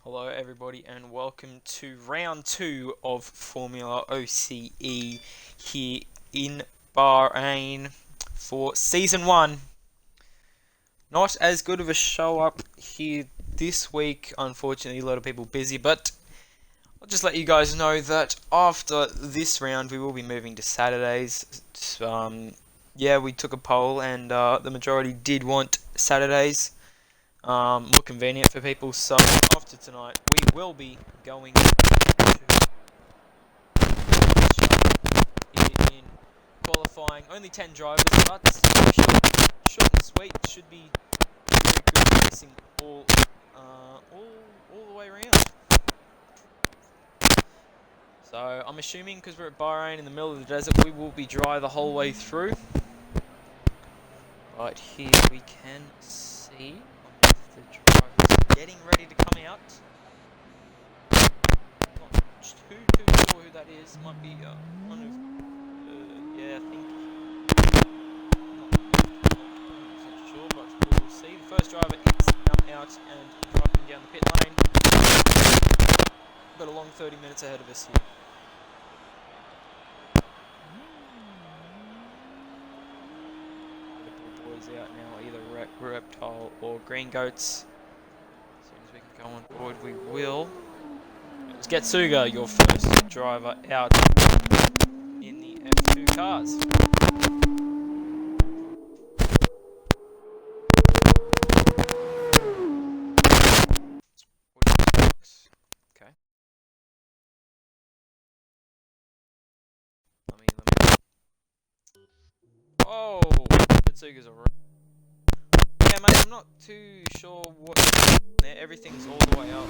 Hello everybody and welcome to round 2 of Formula OCE here in Bahrain for season 1. Not as good of a show up here this week, unfortunately. A lot of people busy, but I'll just let you guys know that after this round we will be moving to Saturdays. Yeah, we took a poll and the majority did want Saturdays. More convenient for people, so after tonight we will be going to here in qualifying. Only 10 drivers, but short and sweet. Should be very good racing all the way around. So I'm assuming because we're at Bahrain in the middle of the desert, we will be dry the whole way through. Right here we can see the drivers getting ready to come out. Not too sure who that is. Might be one of yeah, I think. Not sure, but we'll see. The first driver is out and driving down the pit lane. Got a long 30 minutes ahead of us here. Boys out now, either Reptile or Green Goats. As soon as we can go on board, we will. Let's get Suga, your first driver, out in the F2 cars. Okay. Let me. Oh, Getsuga's alright. Yeah, mate, I'm not too sure what there. Everything's all the way up.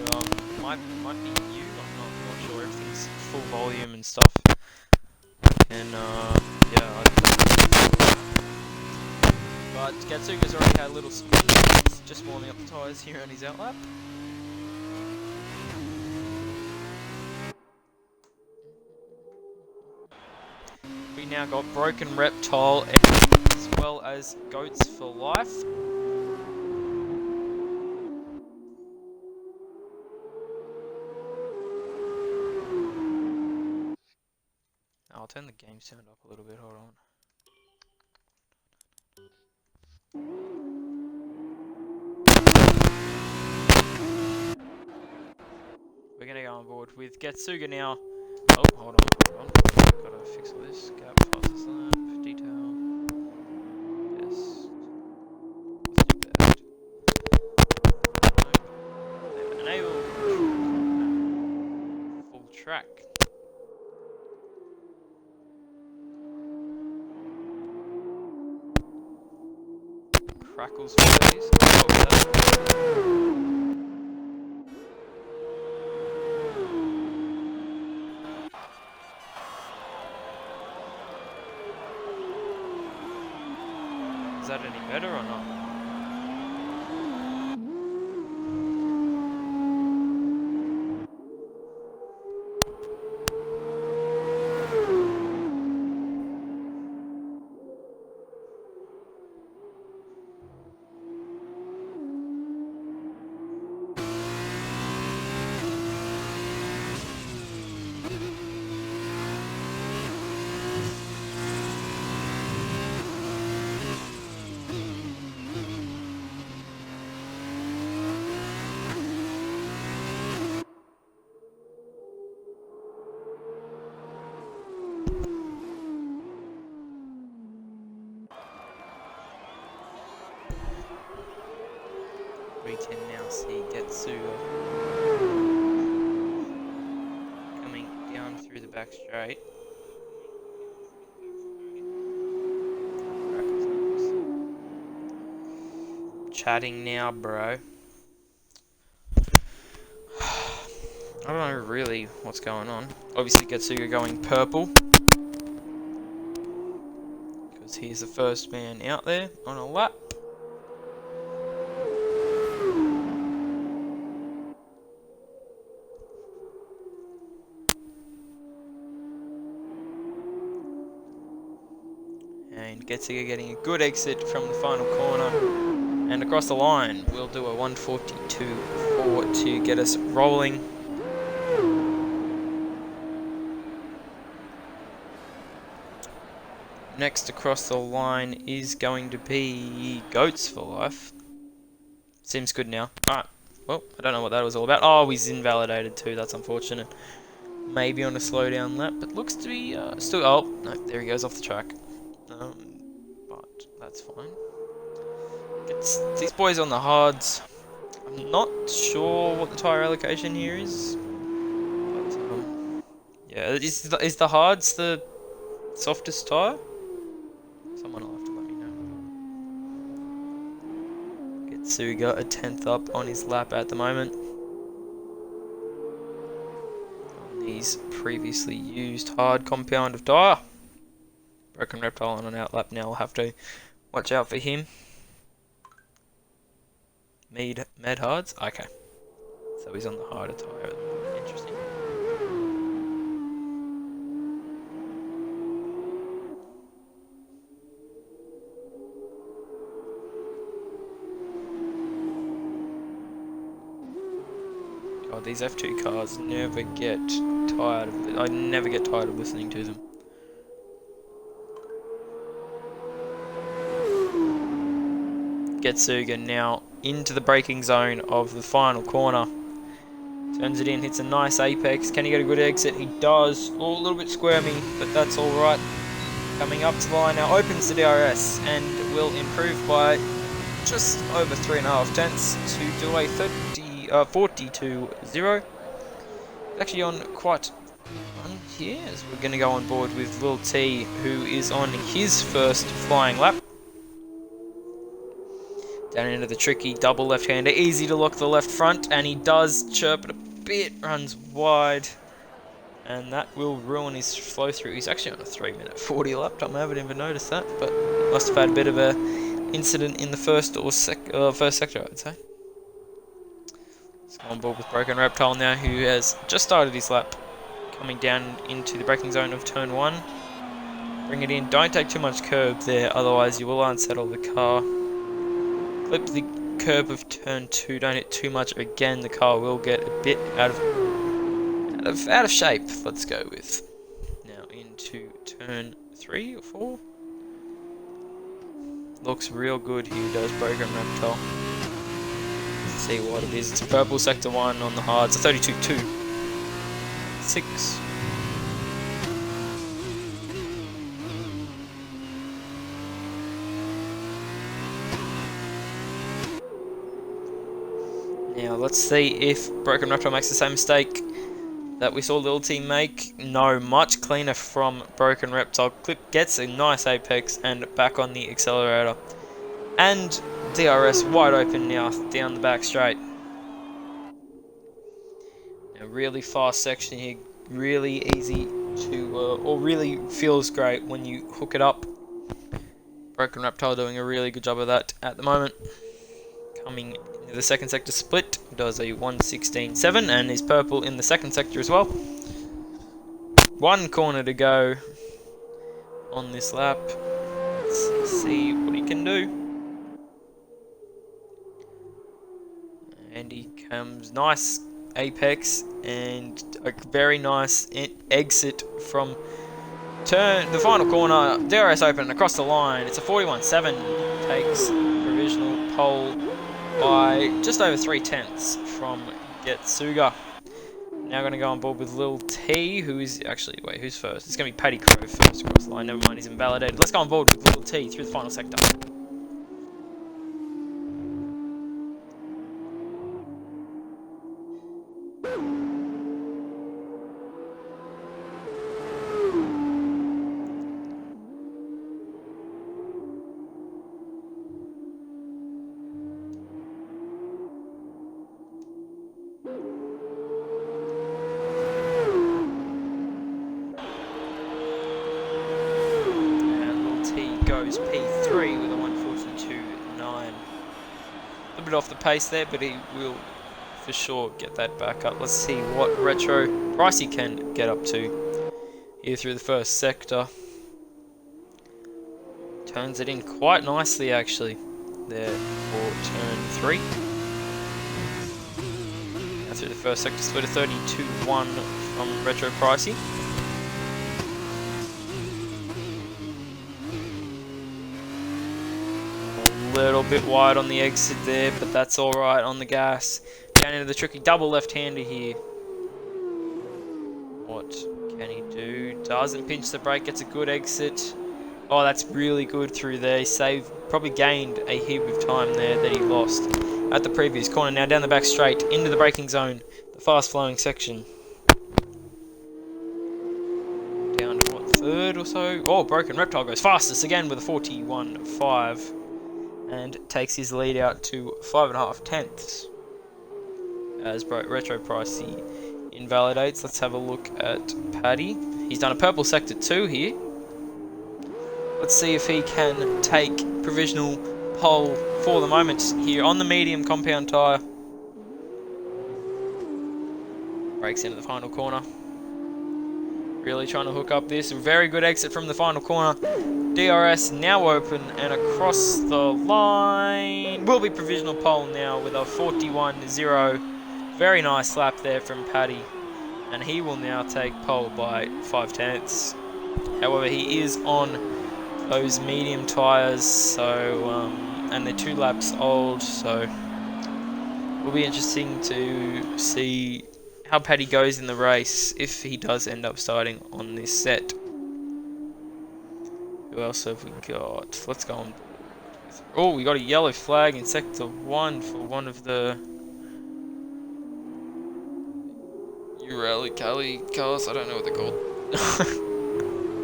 So, might be you. I'm not sure. Everything's full volume and stuff. And yeah. But Getsuga's already had a little spin. He's just warming up the tyres here on his outlap. We now got Broken Reptile as well as Goats for Life. I'll turn the game sound up a little bit, hold on. We're gonna go on board with Getsuga now. Oh, hold on. Gotta fix all this. Gap, fastest lap, detail. Yes. Let's do that. Enable full track. Crackles for these. Is that any better or not? We can now see Getsuga coming down through the back straight. Chatting now, bro. I don't know really what's going on. Obviously Getsuga going purple, because he's the first man out there on a lap. And Getsuga getting a good exit from the final corner. And across the line, we'll do a 1:42.4 to get us rolling. Next across the line is going to be Goats for Life. Seems good now. Alright, well, I don't know what that was all about. Oh, he's invalidated too, that's unfortunate. Maybe on a slowdown lap, but looks to be still... Oh, no, there he goes off the track. But that's fine. It's these boys on the hards. I'm not sure what the tyre allocation here is. But, yeah, is the hards the softest tyre? Someone will have to let me know. Getsuga a 10th up on his lap at the moment. On these previously used hard compound of tyre. Broken Reptile on an outlap now. We'll have to watch out for him. Med hards? Okay. So he's on the harder tyre. Interesting. God, these F2 cars never get tired of it. I never get tired of listening to them. Getsuga now into the braking zone of the final corner. Turns it in, hits a nice apex. Can he get a good exit? He does. Oh, a little bit squirmy, but that's alright. Coming up to the line now, opens the DRS and will improve by just over 3.5 tenths to do a 40-0. Actually on quite on here, as we're going to go on board with Lil T, who is on his first flying lap. Down into the tricky double left-hander, easy to lock the left front, and he does chirp it a bit, runs wide, and that will ruin his flow through. He's actually on a 3-minute 40 lap time. I haven't even noticed that, but must have had a bit of a incident in the first sector, I'd say. Let's go on board with Broken Reptile now, who has just started his lap, coming down into the braking zone of turn 1. Bring it in. Don't take too much curb there, otherwise you will unsettle the car. Clip the curb of turn 2, don't hit too much. Again, the car will get a bit out of shape. Let's go with now into turn 3 or 4. Looks real good here, does Broken Reptile. Let's see what it is. It's a purple sector 1 on the hards, a 32.2. 6. Now let's see if Broken Reptile makes the same mistake that we saw Lil T make. No, much cleaner from Broken Reptile. Clip gets a nice apex and back on the accelerator. And DRS wide open now down the back straight. A really fast section here, really easy to, or really feels great when you hook it up. Broken Reptile doing a really good job of that at the moment. Coming into the second sector split, does a 1:16.7 and is purple in the second sector as well. One corner to go on this lap. Let's see what he can do. And he comes nice apex and a very nice exit from the final corner. DRS open across the line. It's a 41.7. Takes provisional pole by just over 3/10 from Getsuga. Now going to go on board with Lil T, who is actually, wait, who's first? It's going to be Paddy Crow first across the line. Never mind, he's invalidated. Let's go on board with Lil T through the final sector. Goes P3 with a 1:42.9. A little bit off the pace there, but he will for sure get that back up. Let's see what retro price he can get up to here through the first sector. Turns it in quite nicely actually. there for turn 3. Now through the first sector split, a 32-1 from Retro Pricey. A little bit wide on the exit there, but that's alright on the gas. Down into the tricky double left-hander here. What can he do? Doesn't pinch the brake, gets a good exit. Oh, that's really good through there. He saved, probably gained a heap of time there that he lost at the previous corner. Now down the back straight, into the braking zone, the fast-flowing section. Down to what, third or so? Oh, Broken Reptile goes fastest again with a 41.5 and takes his lead out to 5.5 tenths. As Retro Pricey invalidates, let's have a look at Paddy. He's done a purple sector 2 here. Let's see if he can take provisional pole for the moment here on the medium compound tyre. Breaks into the final corner. Really trying to hook up this. Very good exit from the final corner. DRS now open and across the line. Will be provisional pole now with a 41.0. Very nice lap there from Paddy. And he will now take pole by 5 tenths. However, he is on those medium tyres, so and they're 2 laps old, so it will be interesting to see how Paddy goes in the race if he does end up starting on this set. Who else have we got? Let's go on. Oh, we got a yellow flag in sector 1 for one of the Cali cars. I don't know what they're called.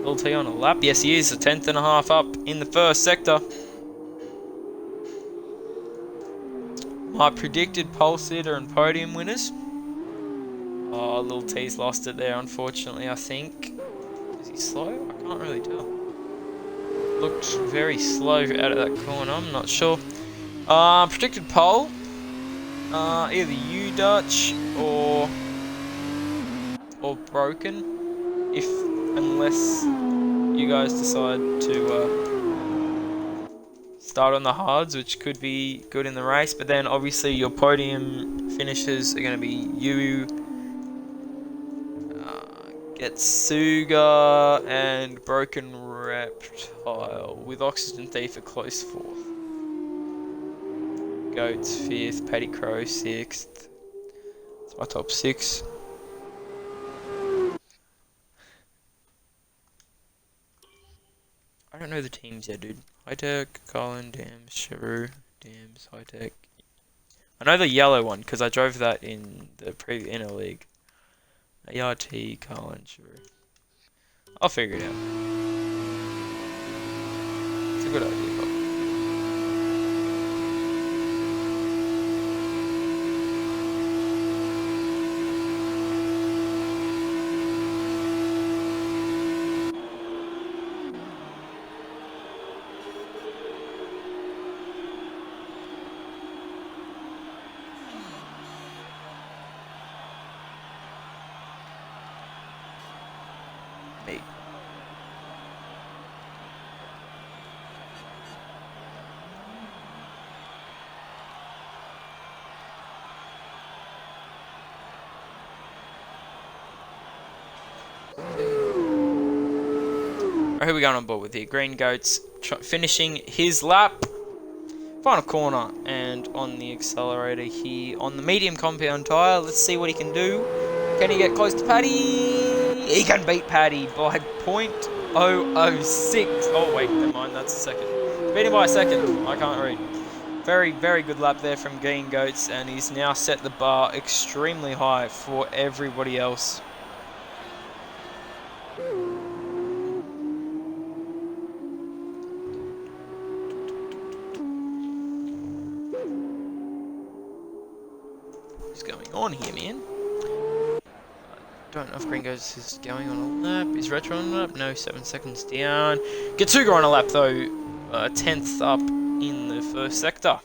LT on a lap. Yes, he is. A 10.5 up in the first sector. My predicted pole sitter and podium winners. Oh, Lil T's lost it there, unfortunately, I think. Is he slow? I can't really tell. Looked very slow out of that corner. I'm not sure. Predicted pole. Either you, Dutch, or Broken. Unless you guys decide to start on the hards, which could be good in the race. But then obviously your podium finishes are going to be you, Getsuga, and Broken Reptile, with Oxygen Thief a close 4th. Goats 5th, Paddy Crow 6th. It's my top 6. I don't know the teams yet, dude. High-Tech, Colin, Dams, Cheru, Dams, High-Tech. I know the yellow one, because I drove that in the previous inner league. ART, Colin, Cheru. I'll figure it out. It's a good idea, Bob. Me. Who are we going on board with here? Green Goats finishing his lap. Final corner and on the accelerator here on the medium compound tyre. Let's see what he can do. Can he get close to Paddy? He can beat Paddy by 0.006. Oh wait, never mind, that's a second. Beat him by a second. I can't read. Very, very good lap there from Green Goats, and he's now set the bar extremely high for everybody else. What's going on here, man? Don't know if Green Goats is going on a lap. Is Retro on a lap? No, 7 seconds down. Getsuga on a lap though. 10th up in the first sector.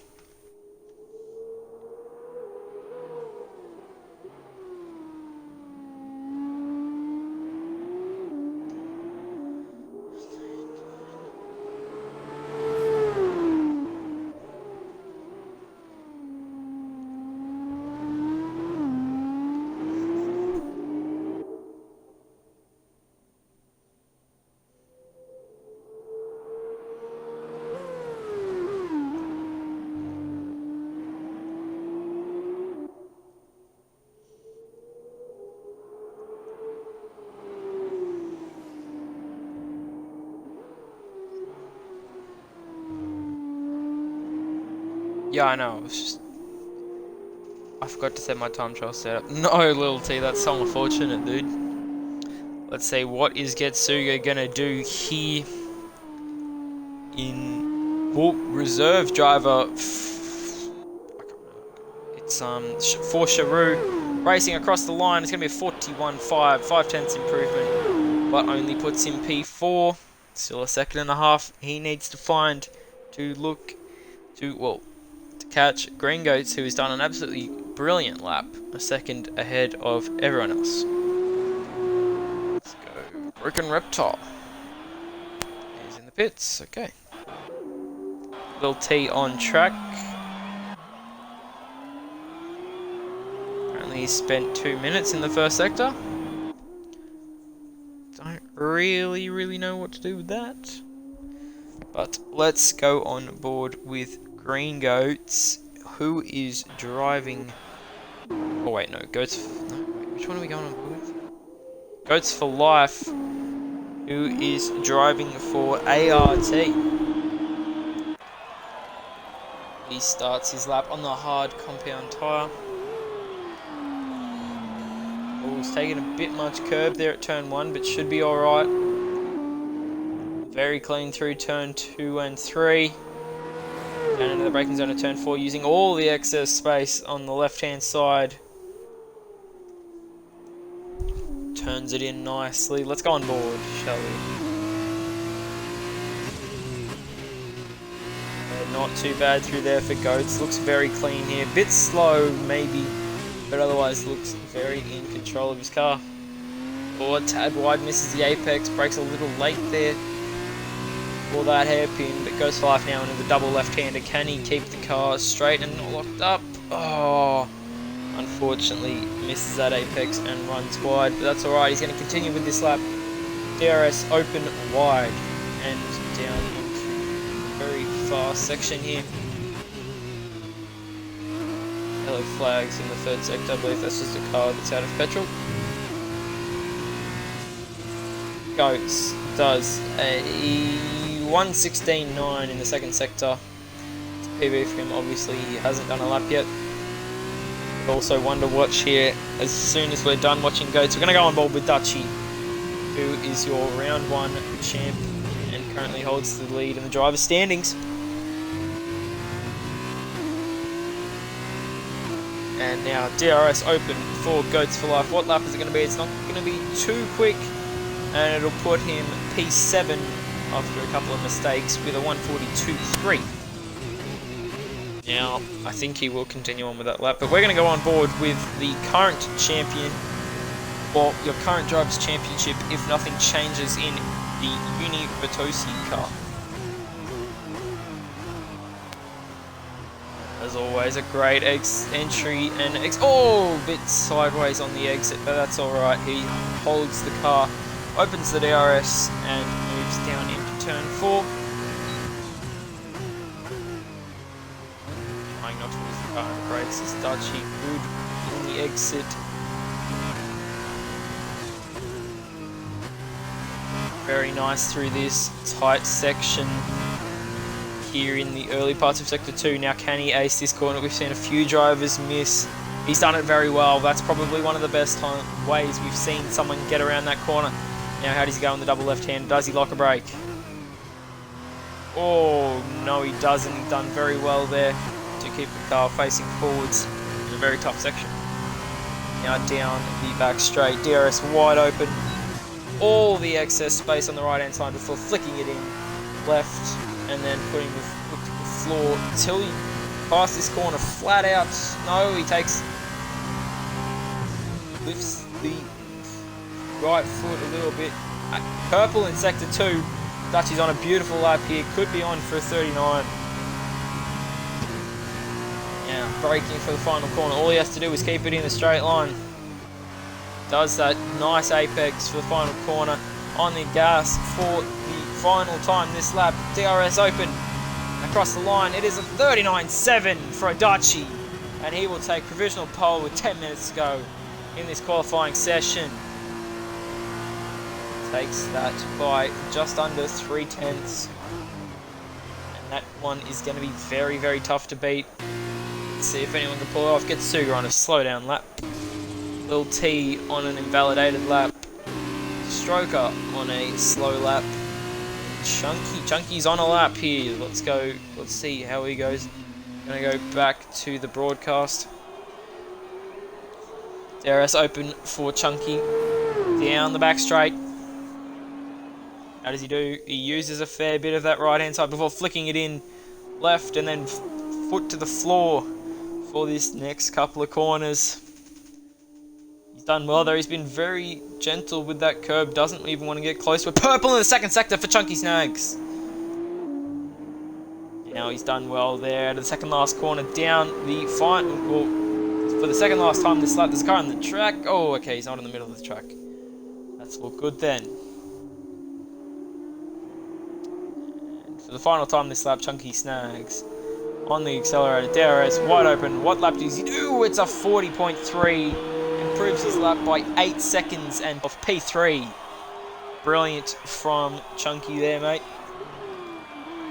Yeah, I know. I forgot to set my time trial setup. No, little T, that's so unfortunate, dude. Let's see, what is Getsuga gonna do here in reserve driver? It's for Charu racing across the line. It's gonna be a 41.5, 5/10 improvement, but only puts him P4. Still a second and a half. He needs to find to look to catch Green Goats, who has done an absolutely brilliant lap, a second ahead of everyone else. Let's go. Broken Reptile. He's in the pits. Okay. Little T on track. Apparently he spent 2 minutes in the first sector. Don't really know what to do with that. But let's go on board with Green Goats, who is driving... Oh wait, no, Goats... No, wait, which one are we going on board with? Goats for Life, who is driving for ART. He starts his lap on the hard compound tyre. Oh, he's taking a bit much curb there at turn 1, but should be alright. Very clean through turn 2 and 3. Down into the braking zone at turn 4, using all the excess space on the left-hand side. Turns it in nicely. Let's go on board, shall we? Not too bad through there for Goats. Looks very clean here. Bit slow, maybe, but otherwise looks very in control of his car. Or tad wide, misses the apex, brakes a little late there for that hairpin, but goes for life now into the double left-hander. Can he keep the car straight and not locked up? Oh, unfortunately misses that apex and runs wide, but that's alright. He's going to continue with this lap. DRS open wide and down into a very fast section here. Yellow flags in the third sector. I believe that's just a car that's out of petrol. Goats does a 1:16.9 in the second sector. It's PB for him. Obviously he hasn't done a lap yet. But also one to watch here as soon as we're done watching Goats. We're going to go on board with Dutchy, who is your round 1 champ and currently holds the lead in the driver's standings. And now DRS open for Goats for Life. What lap is it going to be? It's not going to be too quick, and it'll put him P7 after a couple of mistakes with a 1:42.3. Now, I think he will continue on with that lap, but we're going to go on board with the current champion, or your current driver's championship, if nothing changes in the Uni Vitosi car. As always, a great entry and oh, bit sideways on the exit, but that's alright. He holds the car, opens the DRS, and moves down into turn 4. Trying not to lose the car in the brakes. This Dutchy good on the exit. Very nice through this tight section here in the early parts of Sector 2. Now, can he ace this corner? We've seen a few drivers miss. He's done it very well. That's probably one of the best ways we've seen someone get around that corner. Now, how does he go on the double left-hand? Does he lock a brake? Oh, no, he doesn't. He's done very well there to keep the car facing forwards in a very tough section. Now, down the back straight. DRS wide open. All the excess space on the right-hand side before flicking it in left, and then putting the foot to the floor until he passes this corner flat out. No, he lifts the right foot a little bit. Purple in Sector 2. Dutchy's on a beautiful lap here. Could be on for a 39. Now, braking for the final corner. All he has to do is keep it in a straight line. Does that nice apex for the final corner. On the gas for the final time this lap. DRS open across the line. It is a 39.7 for a Dutchy, and he will take provisional pole with 10 minutes to go in this qualifying session. Takes that by just under 3/10, and That one is going to be very, very tough to beat. Let's see if anyone can pull it off. Getsuga on a slow down lap. Lil T on an invalidated lap. Stroker on a slow lap. Chunky's on a lap here. Let's go. Let's see how he goes. Gonna go back to the broadcast. DRS open for Chunky. Down the back straight. How does he do? He uses a fair bit of that right hand side before flicking it in left and then foot to the floor for this next couple of corners. He's done well there. He's been very gentle with that curb. Doesn't even want to get close. We're purple in the second sector for Chunky Snags. Now he's done well there. To the second last corner down the final. Well, for the second last time this lap, there's a car on the track. Oh, okay, he's not in the middle of the track. That's all good then. And for the final time this lap, Chunky Snags on the accelerator. DRS wide open. What lap does he do? It's a 40.3. Improves his lap by 8 seconds and of P3. Brilliant from Chunky there, mate.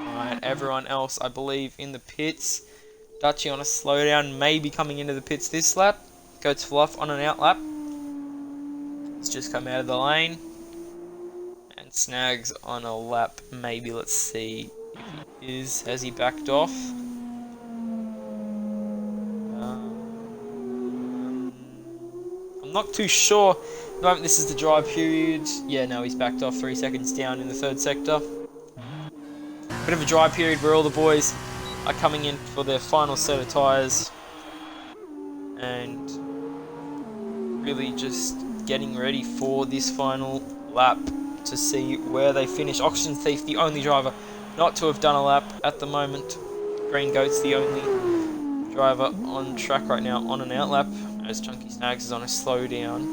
Alright, everyone else, I believe, in the pits. Dutchy on a slowdown, maybe coming into the pits this lap. Goats Fluff on an out lap. He's just come out of the lane. And Snags on a lap, maybe. Let's see if he is. Has he backed off? I'm not too sure. At the moment, this is the dry period. Yeah, no, he's backed off 3 seconds down in the third sector. Bit of a dry period where all the boys are coming in for their final set of tyres and really just getting ready for this final lap to see where they finish. Oxygen Thief, the only driver not to have done a lap at the moment. Green Goat's the only driver on track right now on an out lap, as Chunky Snags is on a slow down.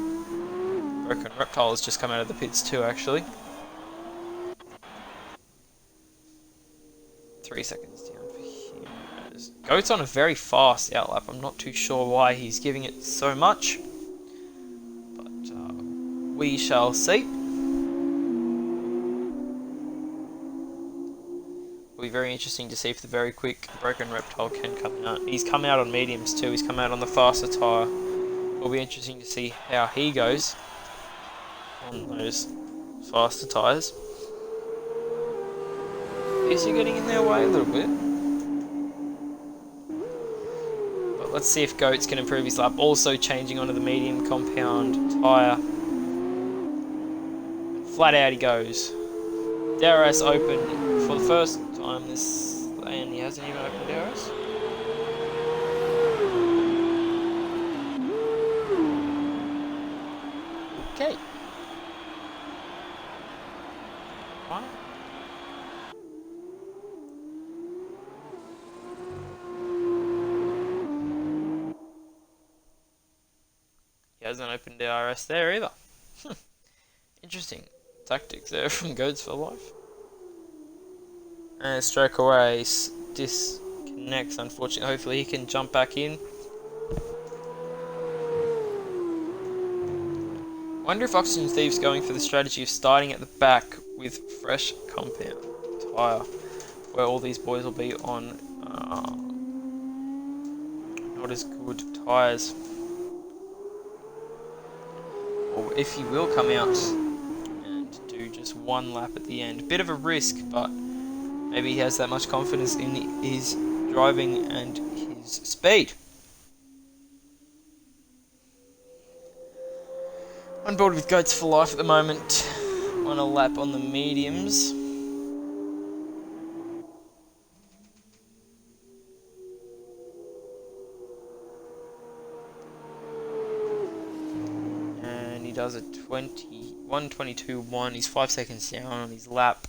Broken Reptile has just come out of the pits too, actually. 3 seconds down for him. Goat's on a very fast outlap. I'm not too sure why he's giving it so much, but we shall see. It'll be very interesting to see if the very quick Broken Reptile can come out. He's come out on mediums too. He's come out on the faster tyre. It'll be interesting to see how he goes on those faster tyres. Is he getting in their way a little bit? But let's see if Goats can improve his lap. Also changing onto the medium compound tyre. Flat out he goes. DRS open for the first time this, and he hasn't even opened DRS. Okay. Fine. He hasn't opened DRS there either. Interesting tactics there from Goats for Life. And Stroke Away disconnects, unfortunately. Hopefully he can jump back in. Wonder if Oxygen Thief's going for the strategy of starting at the back with fresh compound tyre, where all these boys will be on not as good tyres. Or if he will come out and do just one lap at the end. Bit of a risk, but maybe he has that much confidence in his driving and his speed. On board with Goats for Life at the moment, on a lap on the mediums. And he does a 1:22.1. He's 5 seconds down on his lap.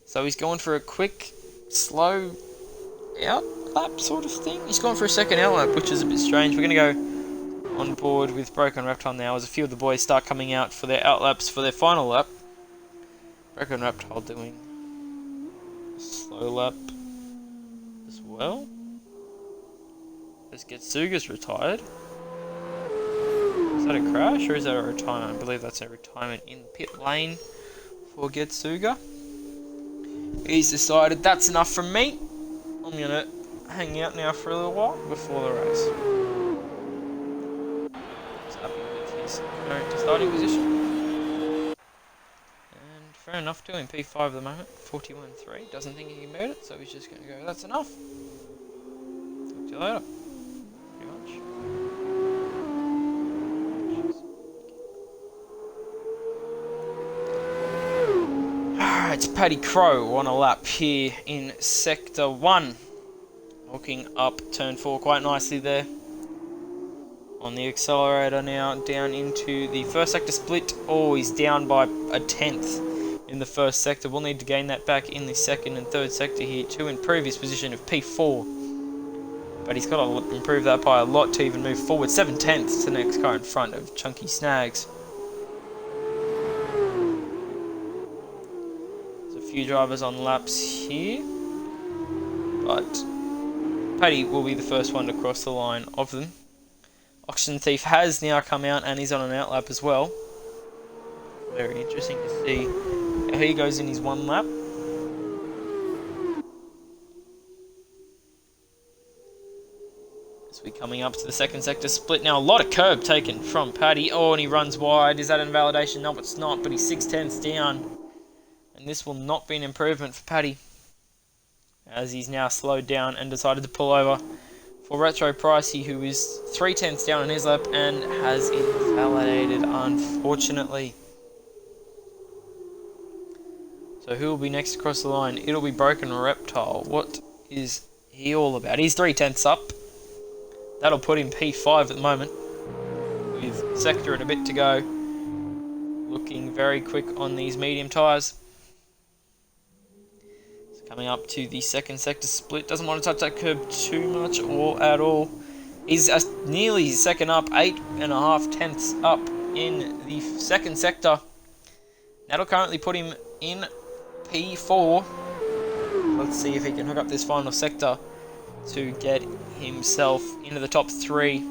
So he's going for a quick, slow out lap sort of thing. He's going for a second out lap, which is a bit strange. We're going to go on board with Broken Reptile now as a few of the boys start coming out for their out laps for their final lap. Broken Reptile doing a slow lap as well. Let's get Suga's retired. Is that a crash or is that a retirement? I believe that's a retirement in the pit lane for Getsuga. He's decided that's enough from me. I'm going to hang out now for a little while before the race. He's happy with his current starting position. And fair enough to him, P5 at the moment, 41.3. Doesn't think he can beat it, so he's just going to go, that's enough. Talk to you later. Pretty much. It's Paddy Crowe on a lap here in Sector 1. Hooking up turn 4 quite nicely there. On the accelerator now, down into the first sector split. Oh, he's down by a tenth in the first sector. We'll need to gain that back in the second and third sector here to improve his position of P4. But he's got to improve that by a lot to even move forward. 7/10 to the next car in front of Chunky Snags. Few drivers on laps here, but Paddy will be the first one to cross the line of them. Oxygen Thief has now come out and he's on an outlap as well. Very interesting to see how he goes in his one lap. As we're coming up to the second sector split now, a lot of curb taken from Paddy. Oh, and he runs wide. Is that invalidation? No, it's not, but he's 6/10 down. And this will not be an improvement for Paddy, as he's now slowed down and decided to pull over for Retro Pricey, who is 3/10 down on his lap and has invalidated, unfortunately. So who will be next across the line? It'll be Broken Reptile. What is he all about? He's 3/10 up. That'll put him P5 at the moment, with sector and a bit to go. Looking very quick on these medium tyres. Coming up to the second sector split. Doesn't want to touch that curb too much or at all. He's nearly second up, 8.5 tenths up in the second sector. That'll currently put him in P4. Let's see if he can hook up this final sector to get himself into the top 3.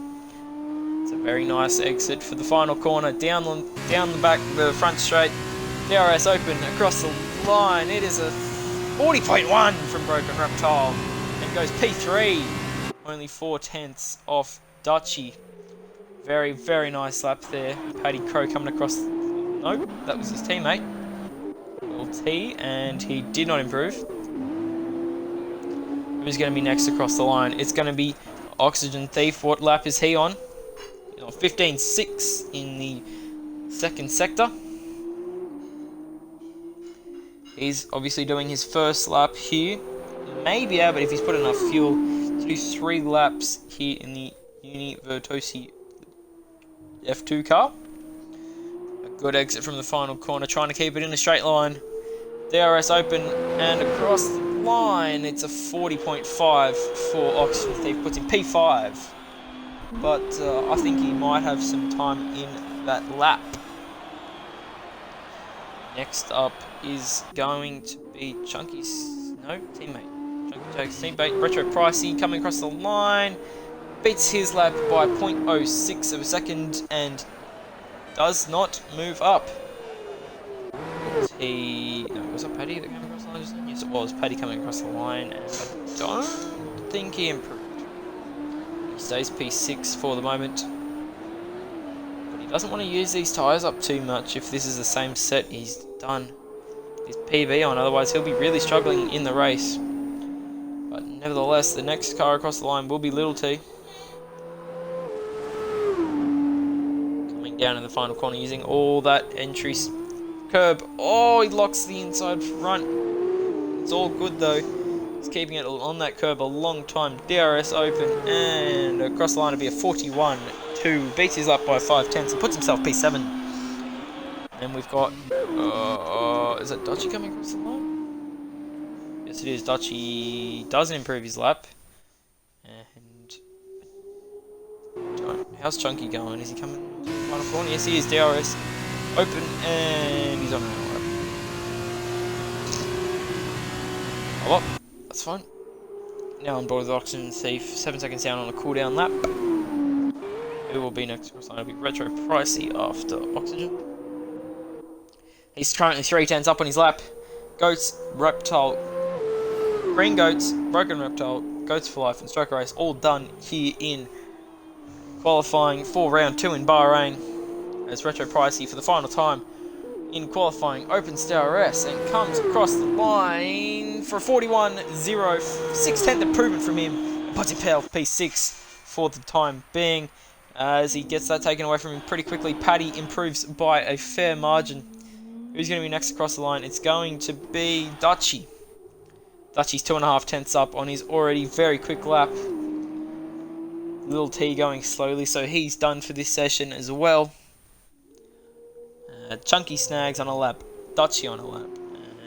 It's a very nice exit for the final corner. Down the back, the front straight. DRS open across the line. It is a 40.1 from Broken Reptile and goes P3. Only 4/10 off Dutchy. Very, very nice lap there. Paddy Crowe coming across. Nope, that was his teammate. T, and he did not improve. Who's going to be next across the line? It's going to be Oxygen Thief. What lap is he on? 15.6 in the second sector. He's obviously doing his first lap here. Maybe able, if he's put enough fuel, to do 3 laps here in the Uni Virtuosi F2 car. A good exit from the final corner, trying to keep it in a straight line. DRS open and across the line. It's a 40.5 for Oxygen Thief, puts him P5. But I think he might have some time in that lap. Next up is going to be Chunky's teammate. Chunky Jake's teammate, Retro Pricey, coming across the line. Beats his lap by 0.06 of a second and does not move up. Was that Paddy that came across the line just then? Yes, it was Paddy coming across the line, and I don't think he improved. He stays P6 for the moment. Doesn't want to use these tyres up too much. If this is the same set, he's done his PB on, otherwise he'll be really struggling in the race. But nevertheless, the next car across the line will be Little T. Coming down in the final corner using all that entry curb. Oh, he locks the inside front. It's all good though. He's keeping it on that curb a long time. DRS open and across the line will be a 41. Who beats his lap by 5/10 and puts himself P7. And we've got, is that Dutchy coming across the line? Yes, it is. Dutchy doesn't improve his lap. And how's Chunky going? Is he coming to the final corner? Yes, he is. DRS open and he's on an lap. Oh, well, that's fine. Now on board with Oxygen Thief, 7 seconds down on a cooldown lap. Who will be next? It'll be Retro Pricey after Oxygen. He's currently 3/10 up on his lap. Goats, Reptile, Green Goats, Broken Reptile, Goats for Life, and Stroker Race all done here in qualifying for round 2 in Bahrain. As Retro Pricey for the final time in qualifying opens DRS and comes across the line for a 41.0, 6/10 improvement from him. Puts him pale P6 for the time being. As he gets that taken away from him pretty quickly, Paddy improves by a fair margin. Who's going to be next across the line? It's going to be Dutchy. Dutchy's 2.5 tenths up on his already very quick lap. Little T going slowly, so he's done for this session as well. Chunky Snags on a lap, Dutchy on a lap,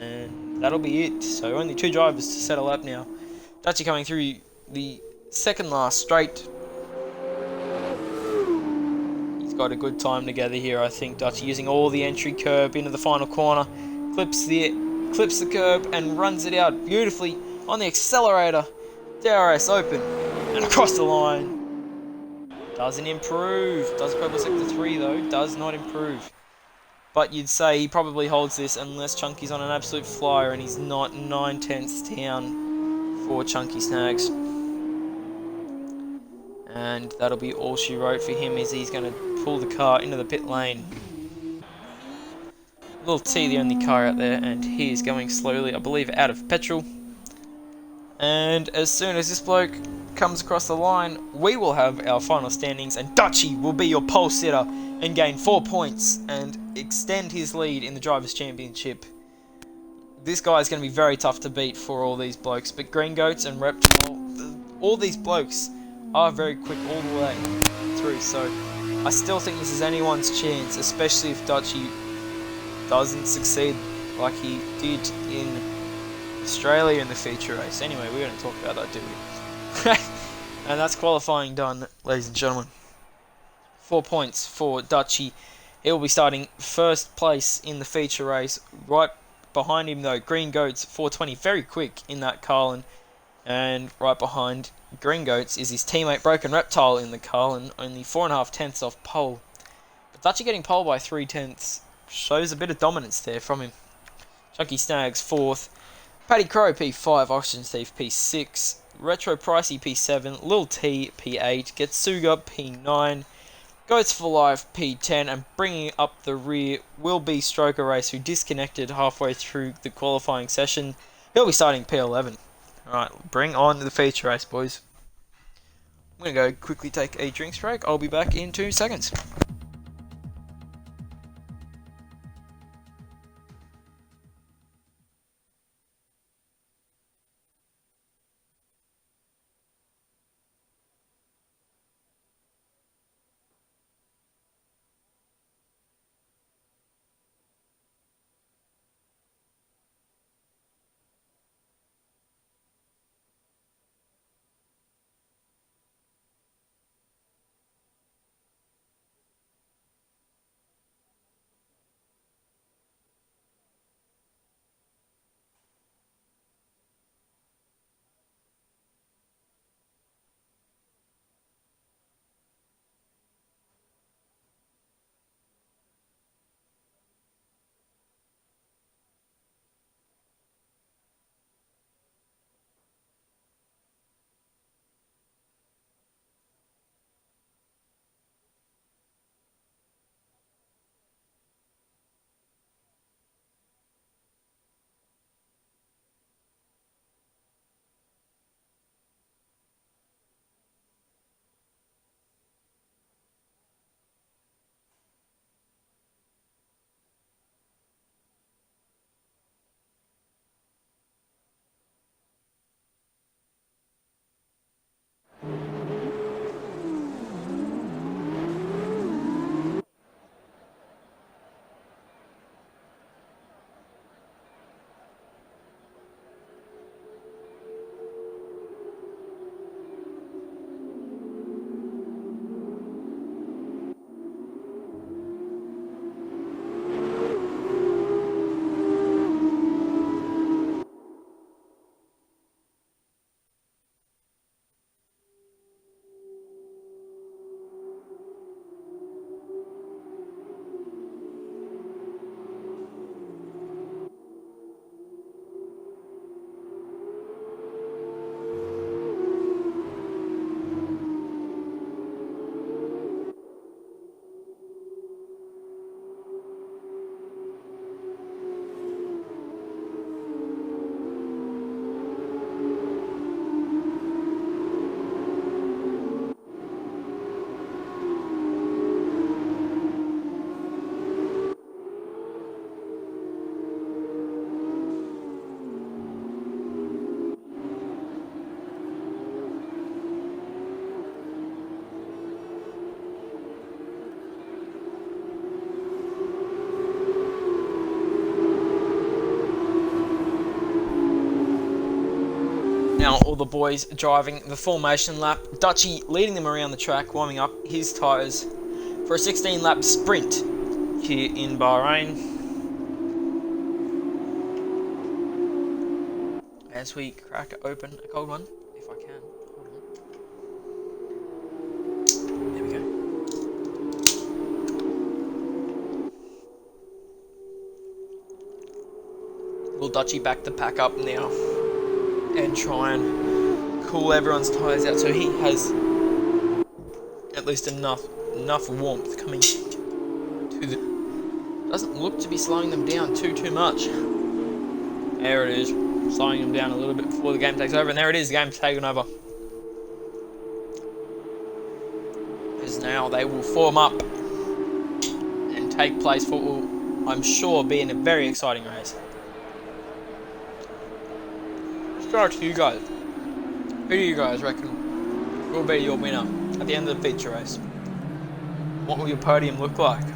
and that'll be it. So only 2 drivers to set a lap now. Dutchy coming through the second last straight. He's got a good time together here, I think. Dutchy using all the entry curb into the final corner, clips the curb and runs it out beautifully on the accelerator. DRS open and across the line. Doesn't improve. Does purple sector 3 though. Does not improve. But you'd say he probably holds this unless Chunky's on an absolute flyer and he's not 9/10 down for Chunky Snags. And that'll be all she wrote for him, is he's going to pull the car into the pit lane. Little T, the only car out there, and he is going slowly, I believe, out of petrol. And as soon as this bloke comes across the line, we will have our final standings, and Dutchy will be your pole sitter and gain 4 points and extend his lead in the Drivers' Championship. This guy is going to be very tough to beat for all these blokes, but Green Goats and Reptile, all these blokes are very quick all the way through, so I still think this is anyone's chance, especially if Dutchy doesn't succeed like he did in Australia in the feature race. Anyway, we're going to talk about that, do we? And that's qualifying done, ladies and gentlemen. 4 points for Dutchy. He'll be starting first place in the feature race. Right behind him, though, Green Goats, 420, very quick in that Carlin. And right behind Green Goats is his teammate Broken Reptile in the Carlin, only 4.5 tenths off pole. But Dutchy getting pole by 3 tenths shows a bit of dominance there from him. Chunky Snags 4th. Paddy Crow P5, Oxygen Steve P6, Retro Pricey P7, Lil T P8, Getsuga P9, Goats for Life P10, and bringing up the rear will be Stroker Race, who disconnected halfway through the qualifying session. He'll be starting P11. Alright, bring on the feature race, boys. I'm going to go quickly take a drinks break. I'll be back in 2 seconds. all the boys driving the formation lap. Dutchy leading them around the track, warming up his tyres for a 16-lap sprint here in Bahrain. As we crack open a cold one, if I can. Hold on. There we go. Will Dutchy back the pack up now and try and cool everyone's tyres out so he has at least enough warmth coming to the... Doesn't look to be slowing them down too much. There it is, slowing them down a little bit before the game takes over, and there it is, the game's taken over. As now they will form up and take place for what will, I'm sure, be in a very exciting race. Start to you guys. Who do you guys reckon will be your winner at the end of the feature race? What will your podium look like?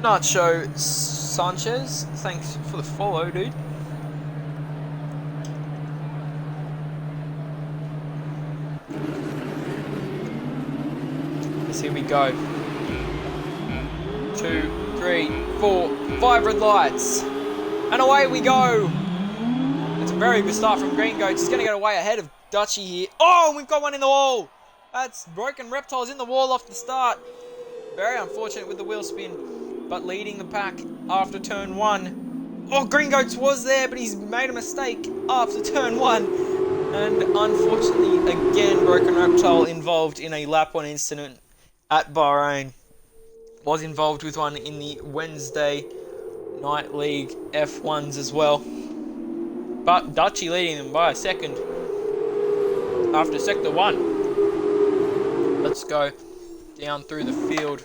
Nacho Sanchez, thanks for the follow, dude. Yes, here we go. 2, 3, 4, 5 red lights. And away we go. It's a very good start from Green Goats. He's going to get away ahead of Dutchy here. Oh, we've got one in the wall. That's Broken Reptiles in the wall off the start. Very unfortunate with the wheel spin, but leading the pack after turn 1. Oh, Green Goats was there, but he's made a mistake after turn 1. And unfortunately, again, Broken Reptile involved in a lap 1 incident at Bahrain. Was involved with one in the Wednesday Night League F1s as well. But Dutchy leading them by a second after sector 1. Let's go down through the field.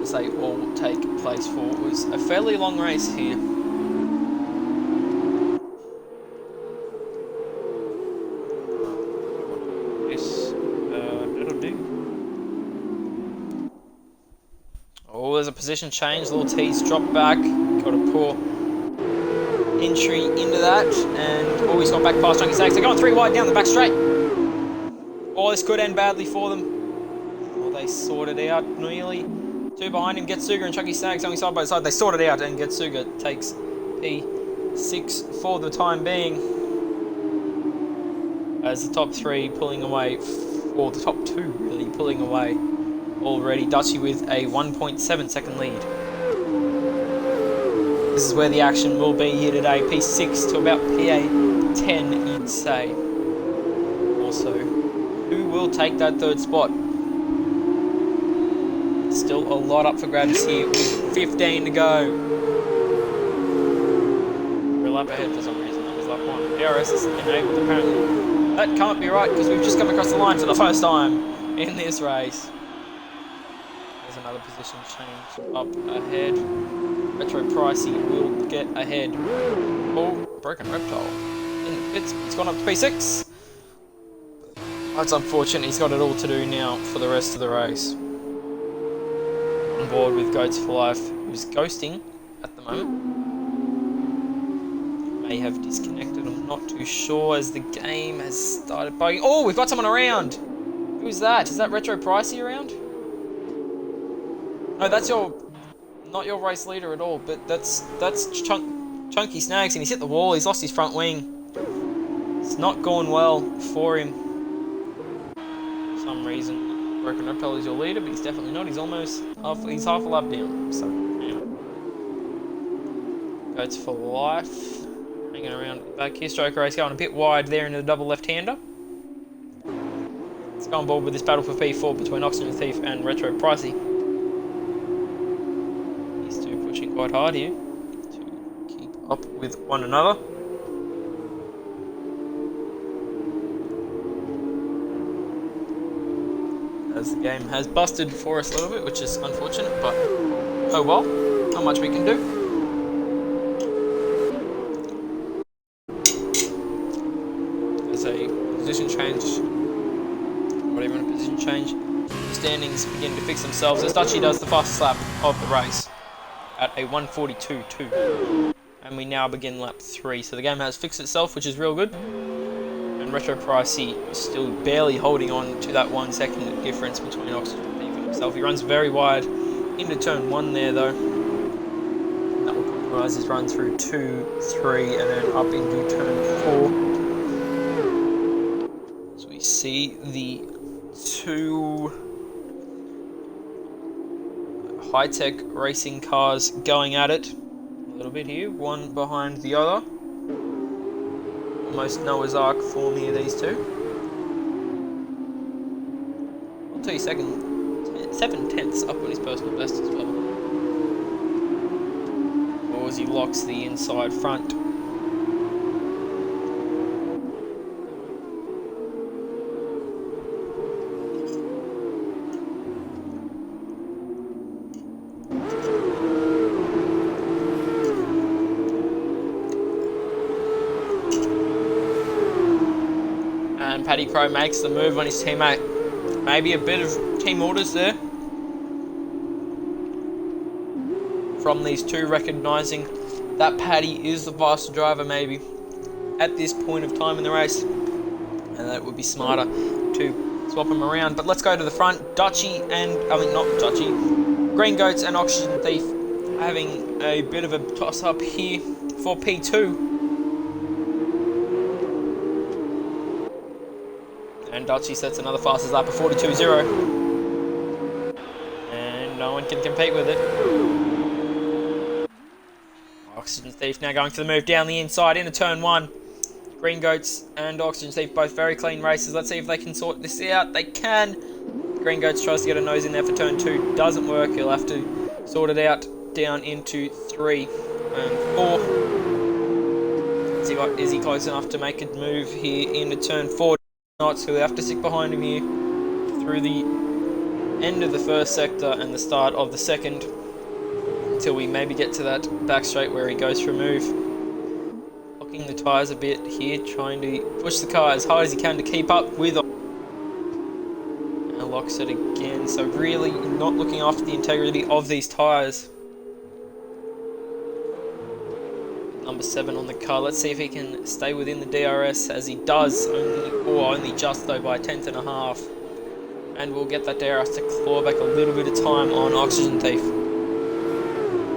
As they all take place for what was a fairly long race here. That'll do. Oh, there's a position change. Little T's drop back. Got a poor entry into that. And oh, he's gone back past Chunky Sacks. They're going 3 wide down the back straight. Oh, this could end badly for them. Oh, they sorted out nearly. 2 behind him. Getsuga and Chunky Sacks going side by side. They sort it out, and Getsuga takes P6 for the time being. As the top 3 pulling away, or the top 2 really pulling away already. Dutchy with a 1.7 second lead. This is where the action will be here today. P6 to about PA10, you'd say. Also, who will take that 3rd spot? Still a lot up for grabs here with 15 to go. We're a lap ahead for some reason. That was lap 1. DRS is enabled apparently. That can't be right because we've just come across the line for the first time in this race. There's another position change up ahead. Retro Pricey will get ahead. Oh, Broken Reptile in the pits. He's gone up to P6. That's unfortunate. He's got it all to do now for the rest of the race. On board with Goats for Life, who's ghosting at the moment. May have disconnected. I'm not too sure as the game has started bugging. Oh, we've got someone around. Who's that? Is that Retro Pricey around? No, that's not your race leader at all. But that's Chunky Snags, and he's hit the wall. He's lost his front wing. It's not going well for him. For some reason, Broken Reptile is your leader, but he's definitely not. He's almost he's half a lap down. So yeah. Goats for Life. Hanging around at the back here. Stroker Race going a bit wide there into the double left-hander. Let's go on board with this battle for P4 between Oxygen Thief and Retro Pricey. These two pushing quite hard here to keep up with one another. As the game has busted for us a little bit, which is unfortunate, but oh well, not much we can do. Position change, whatever, in a standings begin to fix themselves as Dutchy does the fastest lap of the race. at a 1:42.2. And we now begin lap 3. So the game has fixed itself, which is real good. And Retro Pricey is still barely holding on to that 1 second difference between Oxygen Thief and himself. He runs very wide into turn 1 there though. That will compromise his run through 2, 3, and then up into turn 4. So we see the two high-tech racing cars going at it a little bit here, one behind the other. Almost Noah's Ark form here, these two. I'll tell you 7/10 up on his personal best as well. Or as he locks the inside front. And Paddy Crow makes the move on his teammate. Maybe a bit of team orders there from these two, recognising that Paddy is the faster driver maybe at this point of time in the race, and that it would be smarter to swap them around. But let's go to the front. Green Goats and Oxygen Thief having a bit of a toss up here for P2. And Dutchy sets another fastest lap of 42.0. And no one can compete with it. Oxygen Thief now going for the move down the inside into turn 1. Green Goats and Oxygen Thief both very clean races. Let's see if they can sort this out. They can. Green Goats tries to get a nose in there for turn 2. Doesn't work. He'll have to sort it out down into 3 and 4. Is he close enough to make a move here into turn 4? Not, so we have to stick behind him here through the end of the first sector and the start of the second until we maybe get to that back straight where he goes for a move. Locking the tyres a bit here, trying to push the car as hard as he can to keep up with, and locks it again. So really not looking after the integrity of these tyres. Number 7 on the car. Let's see if he can stay within the DRS, as he does, only just though by 1/10.5. And we'll get that DRS to claw back a little bit of time on Oxygen Thief.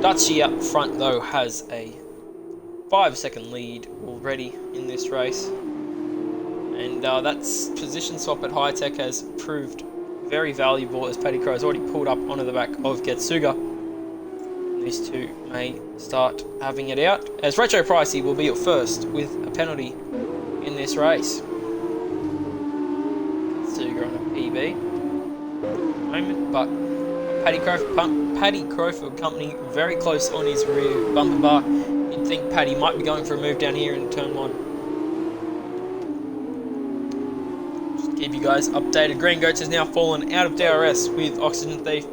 Dutchy up front though has a 5-second lead already in this race. And that position swap at High Tech has proved very valuable, as Paddy Crow has already pulled up onto the back of Getsuga. These two may start having it out, as Retro Pricey will be your first with a penalty in this race. Getsuga on a PB at the moment, but Paddy Crowfoot company very close on his rear bumper bar. You'd think Paddy might be going for a move down here in turn 1. Just keep you guys updated. Green Goats has now fallen out of DRS with Oxygen Thief.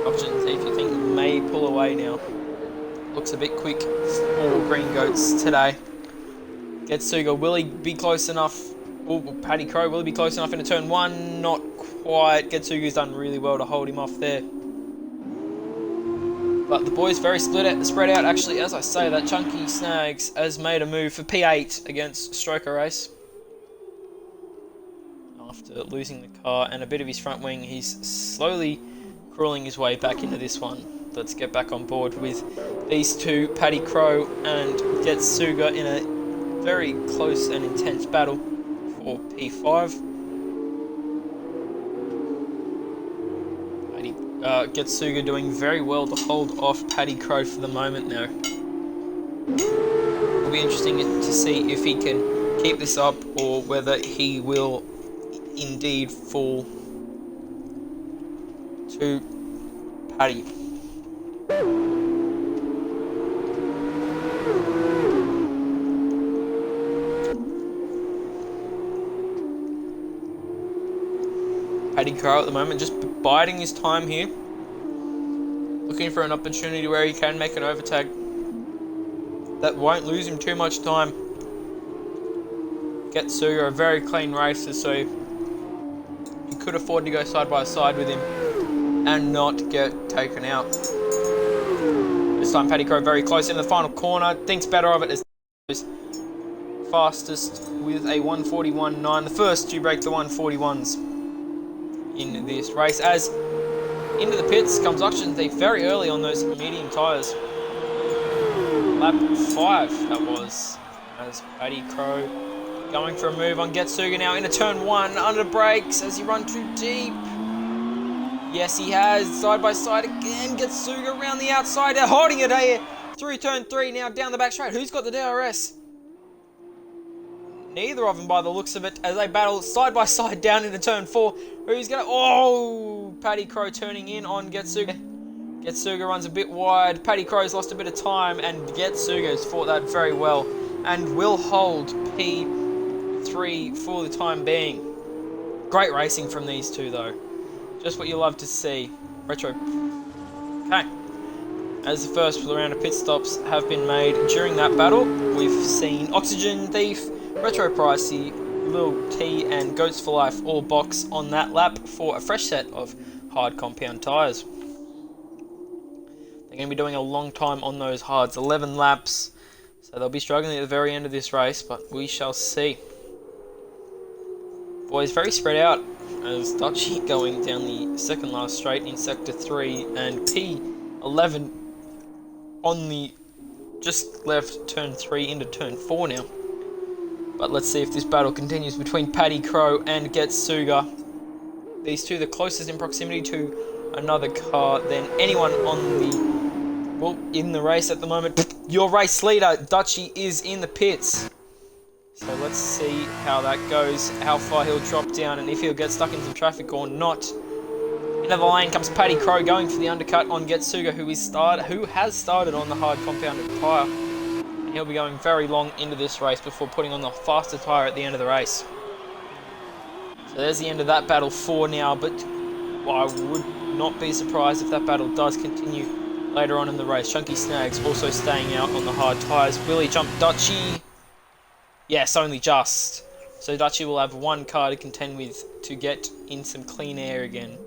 Oxygen Thief, you think, may pull away now. Looks a bit quick for Green Goats today. Getsuga, will he be close enough? Paddy Crow, will he be close enough into turn 1? Not quite. Getsuga's done really well to hold him off there. But the boys very spread out. Actually, as I say, that Chunky Snags has made a move for P8 against Stroker Race. After losing the car and a bit of his front wing, he's slowly crawling his way back into this one. Let's get back on board with these two, Paddy Crow and Getsuga, in a very close and intense battle for P5. Getsuga doing very well to hold off Paddy Crow for the moment now. It'll be interesting to see if he can keep this up or whether he will indeed fall to Paddy. Paddy Crow at the moment just biding his time here, looking for an opportunity where he can make an overtake that won't lose him too much time. Getsuga, a very clean racer, so he could afford to go side by side with him and not get taken out. This time Paddy Crow very close in the final corner. Thinks better of it as fastest with a 141.9. The first to break the 141s in this race. As into the pits comes Oxygen Thief very early on those medium tyres. Lap 5 that was. As Paddy Crow going for a move on Getsuga now into turn 1 under brakes as he run too deep. Yes, he has. Side by side again. Getsuga around the outside. They're holding it here through turn 3 now down the back straight. Who's got the DRS? Neither of them by the looks of it as they battle side by side down into turn 4. Who's going to... Oh! Paddy Crow turning in on Getsuga. Getsuga runs a bit wide. Paddy Crow's lost a bit of time and Getsuga has fought that very well and will hold P3 for the time being. Great racing from these two though. Just what you love to see. Retro. Okay. As the first round of pit stops have been made during that battle, we've seen Oxygen Thief, Retro Pricey, Lil T and Goats for Life all box on that lap for a fresh set of hard compound tyres. They're going to be doing a long time on those hards, 11 laps, so they'll be struggling at the very end of this race, but we shall see. Boys, very spread out as Dutchy going down the second last straight in sector 3 and P11 on the just left turn 3 into turn 4 now. But let's see if this battle continues between Paddy Crow and Getsuga. These two the closest in proximity to another car than anyone on the, well, in the race at the moment. Your race leader, Dutchy, is in the pits. So let's see how that goes, how far he'll drop down and if he'll get stuck in some traffic or not. Into the lane comes Paddy Crow going for the undercut on Getsuga, who has started on the hard compounded tyre. And he'll be going very long into this race before putting on the faster tyre at the end of the race. So there's the end of that battle 4 now, but I would not be surprised if that battle does continue later on in the race. Chunky Snags also staying out on the hard tyres. Will he jump Dutchy? Yes, only just. So Dutchy will have one car to contend with to get in some clean air again.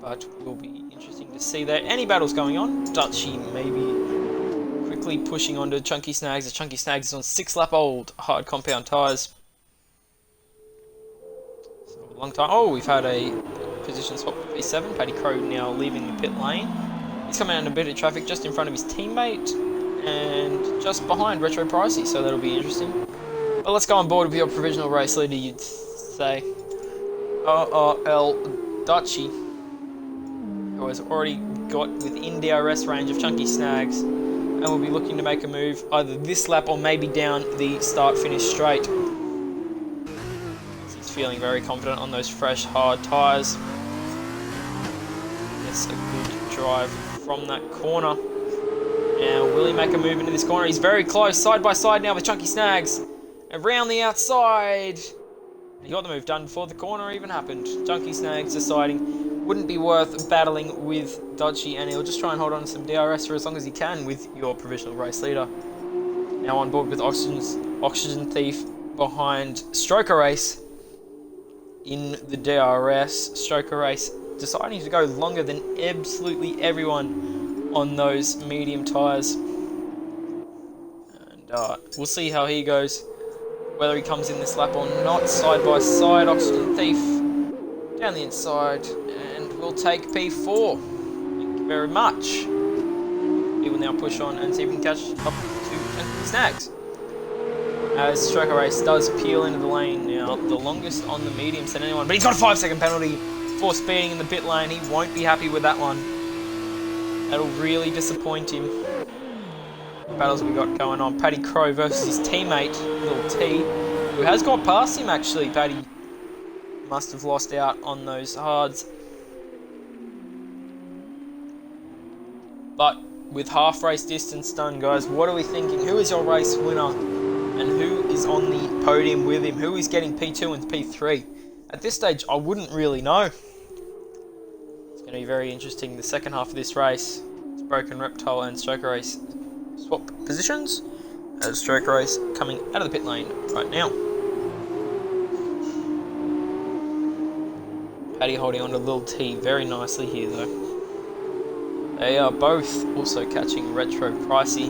But it will be interesting to see there. Any battles going on? Dutchy maybe quickly pushing onto Chunky Snags. The Chunky Snags is on 6-lap-old hard compound tyres. So a long time. Oh, we've had a position swap with V7. Paddy Crow now leaving the pit lane. He's coming out in a bit of traffic just in front of his teammate and just behind Retro Pricey, so that'll be interesting. Well, let's go on board with your provisional race leader, you'd say. RRL Dutchy, who has already got within DRS range of Chunky Snags and will be looking to make a move either this lap or maybe down the start-finish straight. He's feeling very confident on those fresh, hard tyres. Gets a good drive from that corner. Now, will he make a move into this corner? He's very close, side by side now with Chunky Snags. Around the outside. He got the move done before the corner even happened. Chunky Snags deciding wouldn't be worth battling with Dutchy, and he'll just try and hold on to some DRS for as long as he can with your provisional race leader. Now on board with Oxygen Thief behind Stroker Race in the DRS. Stroker Race deciding to go longer than absolutely everyone on those medium tyres. And we'll see how he goes, whether he comes in this lap or not. Side by side, Oxygen Thief down the inside, and we'll take P4. Thank you very much. He will now push on and see if he can catch up to Snags. As Stroker Race does peel into the lane now, the longest on the mediums than anyone, but he's got a 5-second penalty for speeding in the pit lane. He won't be happy with that one. That'll really disappoint him. Battles we got going on. Paddy Crow versus his teammate, Lil T, who has got past him actually. Paddy must have lost out on those hards. But with half race distance done, guys, what are we thinking? Who is your race winner? And who is on the podium with him? Who is getting P2 and P3? At this stage, I wouldn't really know. It's going to be very interesting. The second half of this race, it's Broken Reptile and Stroker Race swap positions, as Stroker Race coming out of the pit lane right now. Paddy holding on to Lil T very nicely here though. They are both also catching Retro Pricey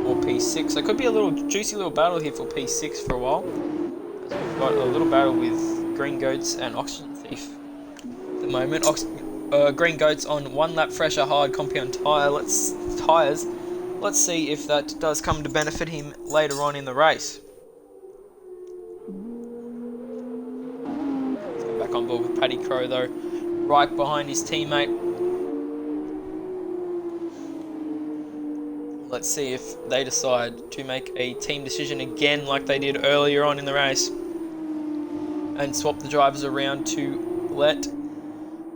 for P6. So it could be a little juicy little battle here for P6 for a while. We've got a little battle with Green Goats and Oxygen Thief at the moment. Green Goats on 1 lap fresher hard compound tyres. Let's see if that does come to benefit him later on in the race. Let's go back on board with Paddy Crow though, right behind his teammate. Let's see if they decide to make a team decision again like they did earlier on in the race and swap the drivers around to let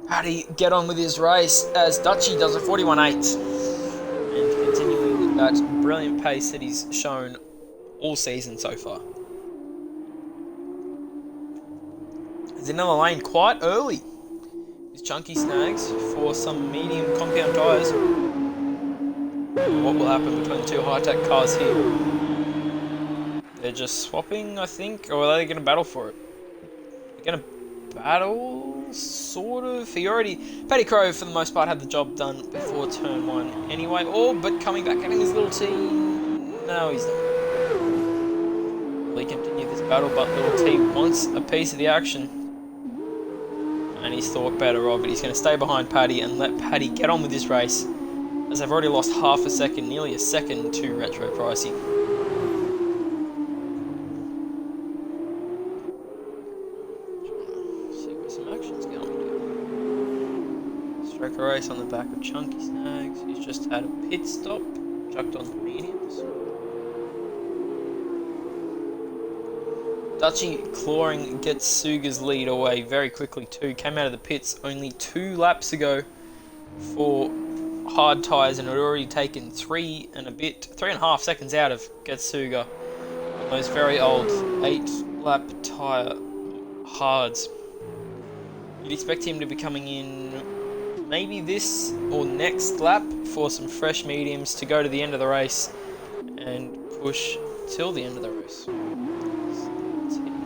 Paddy get on with his race as Dutchy does a 41.8 and continuing that brilliant pace that he's shown all season so far. He's in another lane quite early. His Chunky snags for some medium compound tyres. What will happen between the two high-tech cars here? They're just swapping, I think, or are they going to battle for it? They're going to battle, sort of. Paddy Crow for the most part had the job done before turn 1 anyway. But coming back getting his little T. No, he's not. Will he continue this battle? But little T wants a piece of the action. And he's thought better of it. He's going to stay behind Paddy and let Paddy get on with this race, as they've already lost half a second, nearly a second to Retro Pricey. See where some action's going to. Strike a race on the back of Chunky Snags. He's just had a pit stop, chucked on the mediums. Dutchy clawing gets Suga's lead away very quickly too. Came out of the pits only 2 laps ago for hard tyres and had already taken 3.5 seconds out of Getsuga. Those very old 8-lap tyre hards. You'd expect him to be coming in maybe this or next lap for some fresh mediums to go to the end of the race and push till the end of the race.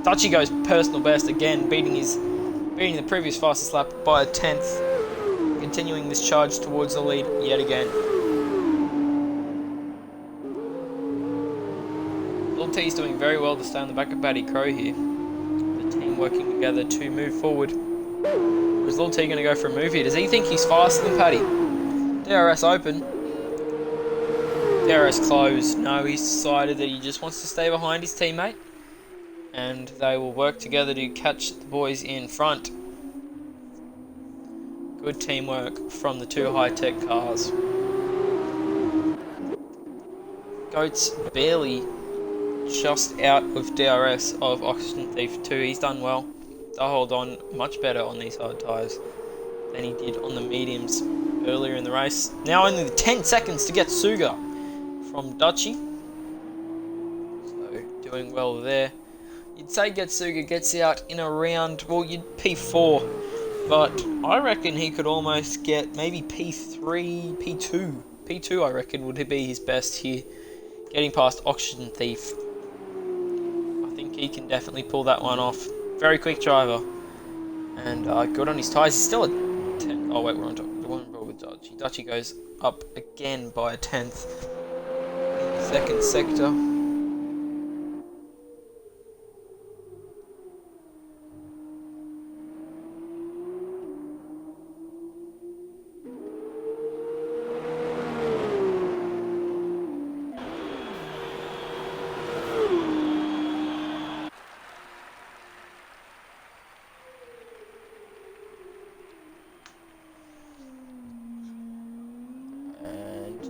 Dutchy goes personal best again, beating the previous fastest lap by a 10th. Continuing this charge towards the lead yet again. Little T's doing very well to stay on the back of Paddy Crow here. The team working together to move forward. Or is Little T going to go for a move here? Does he think he's faster than Paddy? DRS open. DRS closed. No, he's decided that he just wants to stay behind his teammate. And they will work together to catch the boys in front. Good teamwork from the two high-tech cars. Goats barely just out of DRS of Oxygen Thief 2. He's done well. They'll hold on much better on these hard tyres than he did on the mediums earlier in the race. Now only 10 seconds to get Suga from Dutchy. So doing well there. You'd say Getsuga gets out in around, well, you'd P4, but I reckon he could almost get maybe P3, P2. P2 I reckon would be his best here, getting past Oxygen Thief. I think he can definitely pull that one off. Very quick driver, and good on his tyres. He's still a 10. Oh wait, we're on top. We're on board with Dutchy. Dutchy goes up again by a 10th. Second sector.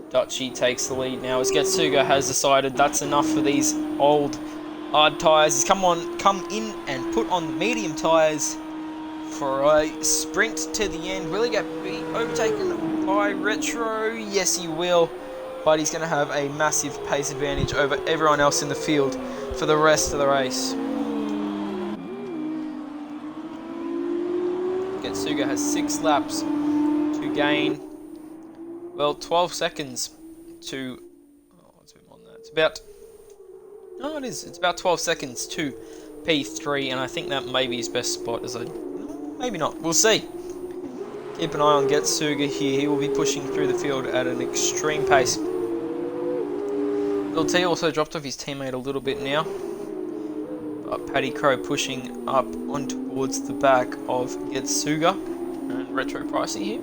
Dutchy takes the lead now as Getsuga has decided that's enough for these old hard tyres. He's come in and put on the medium tyres for a sprint to the end. Will he get overtaken by Retro? Yes, he will. But he's going to have a massive pace advantage over everyone else in the field for the rest of the race. Getsuga has 6 laps to gain. Well, 12 seconds to... Oh, it's a bit more than that. It's about... No, it is. It's about 12 seconds to P3, and I think that may be his best spot. Maybe not. We'll see. Keep an eye on Getsuga here. He will be pushing through the field at an extreme pace. Lil T also dropped off his teammate a little bit now. But Paddy Crow pushing up on towards the back of Getsuga and Retro Pricey here.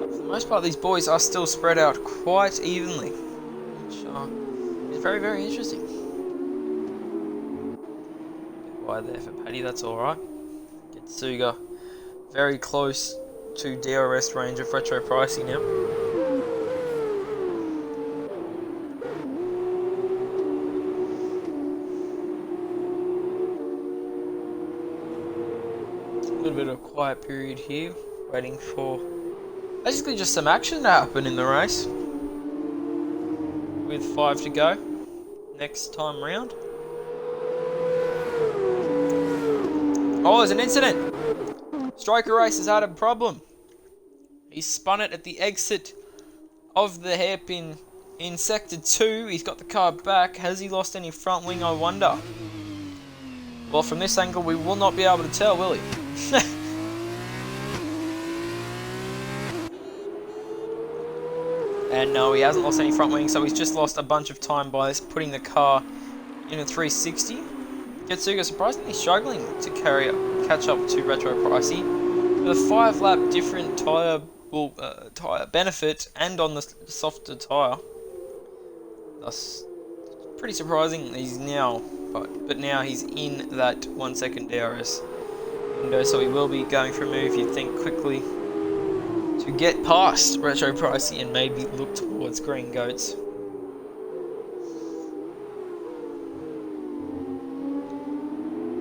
But for the most part, these boys are still spread out quite evenly, which is very, very interesting. Wide there for Paddy, that's alright. Getsuga very close to DRS range of Retro Pricey now. A little bit of a quiet period here, waiting for basically just some action to happen in the race. With 5 to go next time round. Oh, there's an incident! Striker Race has had a problem. He spun it at the exit of the hairpin in Sector 2. He's got the car back. Has he lost any front wing, I wonder? Well, from this angle, we will not be able to tell, will he? And no, he hasn't lost any front wing, so he's just lost a bunch of time by putting the car in a 360. Getsuga surprisingly struggling to catch up to Retro Pricey. With a 5-lap different tyre benefit and on the softer tyre. That's pretty surprising. He's now, but now he's in that 1 second DRS window, so he will be going for a move, you'd think, quickly to get past Retro Pricey and maybe look towards Green Goats.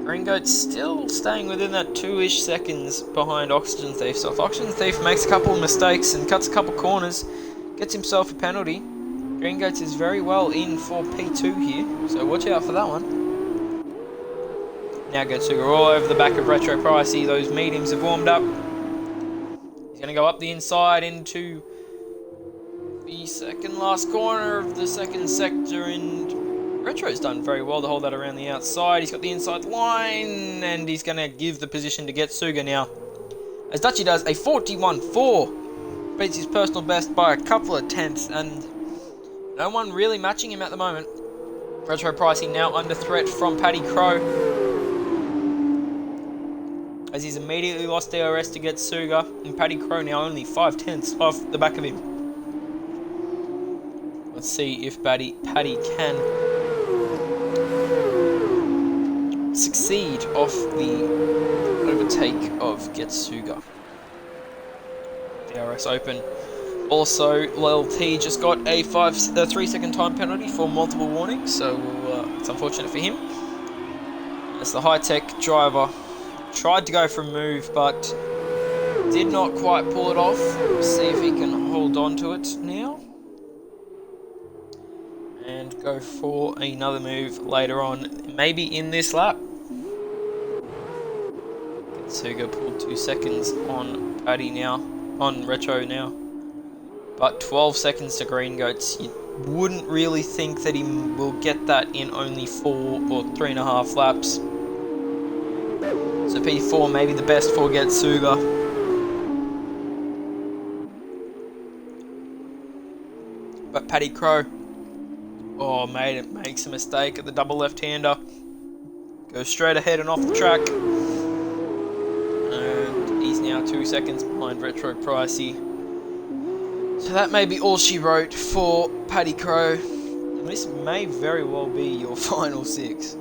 Green Goat's still staying within that 2-ish seconds behind Oxygen Thief, so if Oxygen Thief makes a couple of mistakes and cuts a couple corners, gets himself a penalty, Green Goats is very well in for P2 here, so watch out for that one. Now Getsuga all over the back of Retro Pricey, those mediums have warmed up. He's going to go up the inside into the second last corner of the second sector, and Retro's done very well to hold that around the outside. He's got the inside line, and he's going to give the position to Getsuga now. As Dutchy does a 41.4, beats his personal best by a couple of tenths, and no one really matching him at the moment. Retro Pricey now under threat from Paddy Crow, as he's immediately lost DRS to Getsuga, and Paddy Crow now only 5 tenths off the back of him. Let's see if Paddy can succeed off the overtake of Getsuga. DRS open. Also, Lil T just got a 3-second time penalty for multiple warnings, so it's unfortunate for him. As the high-tech driver tried to go for a move, but did not quite pull it off. See if he can hold on to it now. And go for another move later on, maybe in this lap. Getsuga pulled 2 seconds on Paddy now, on Retro now. But 12 seconds to Green Goats. You wouldn't really think that he will get that in only 4 or 3.5 laps. So P4 maybe the best for Getsuga. But Paddy Crow, oh, makes a mistake at the double left-hander. Goes straight ahead and off the track. And he's now 2 seconds behind Retro Pricey. So that may be all she wrote for Paddy Crow. And this may very well be your final 6.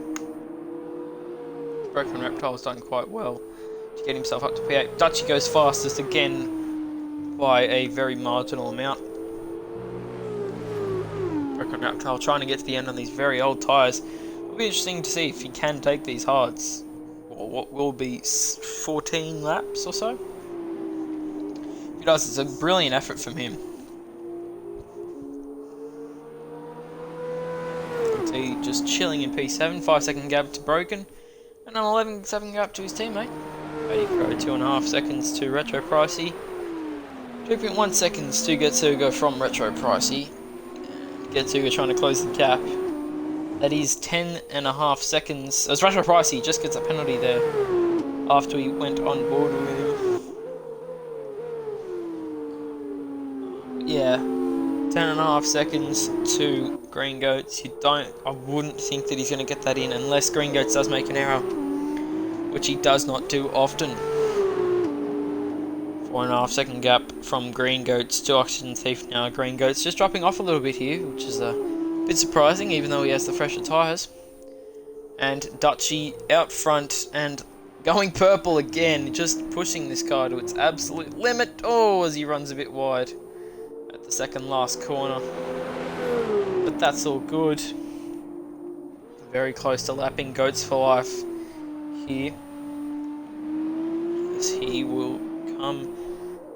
Broken Reptile's done quite well to get himself up to P8. Dutchy goes fastest again by a very marginal amount. Broken Reptile trying to get to the end on these very old tyres. It'll be interesting to see if he can take these hards, or what will be 14 laps or so. If he does, it's a brilliant effort from him. He just chilling in P7, 5-second gap to Broken, and an 11-second gap to his teammate. Paddy Crow, 2.5 seconds to Retro Pricey. 2.1 seconds to Getsuga from Retro Pricey. Getsuga trying to close the gap. That is 10.5 seconds. As Retro Pricey just gets a penalty there after he went on board with him. yeah, 10.5 seconds to Green Goats. I wouldn't think that he's going to get that in unless Green Goats does make an error, which he does not do often. 4.5 second gap from Green Goats to Oxygen Thief now. Green Goats just dropping off a little bit here, which is a bit surprising, even though he has the fresher tyres. And Dutchy out front and going purple again, just pushing this car to its absolute limit. Oh, as he runs a bit wide at the second last corner. But that's all good. Very close to lapping Goats for life here, as he will come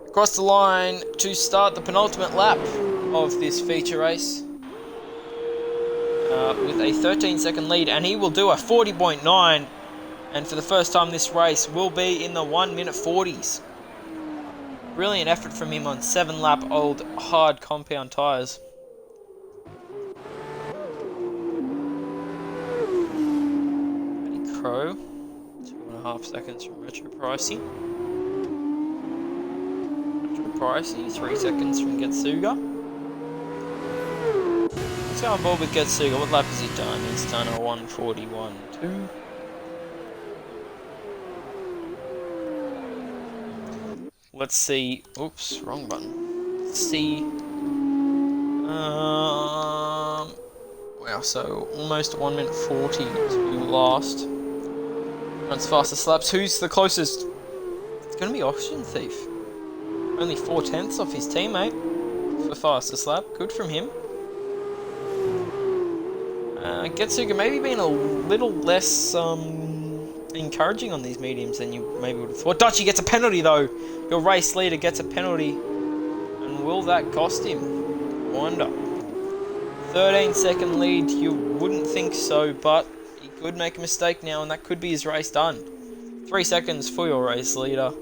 across the line to start the penultimate lap of this feature race with a 13-second lead, and he will do a 40.9, and for the first time this race will be in the 1 minute 40s. Brilliant effort from him on 7-lap old hard compound tyres. Crow, 2.5 seconds from Retro Pricey. Retro Pricey, 3 seconds from Getsuga. Let's go on board with Getsuga. What lap has he done? He's done a 1:41.2. Let's see. Oops, wrong button. Let's see. Wow, so almost 1 minute 40 to last. Runs fastest laps. Who's the closest? It's going to be Oxygen Thief. Only 4/10 off his teammate for fastest lap. Good from him. Getsuga maybe being a little less encouraging on these mediums than you maybe would have thought. Dutchy gets a penalty though. Your race leader gets a penalty. And will that cost him? I wonder. 13-second lead. You wouldn't think so, but he could make a mistake now, and that could be his race done. 3 seconds for your race leader,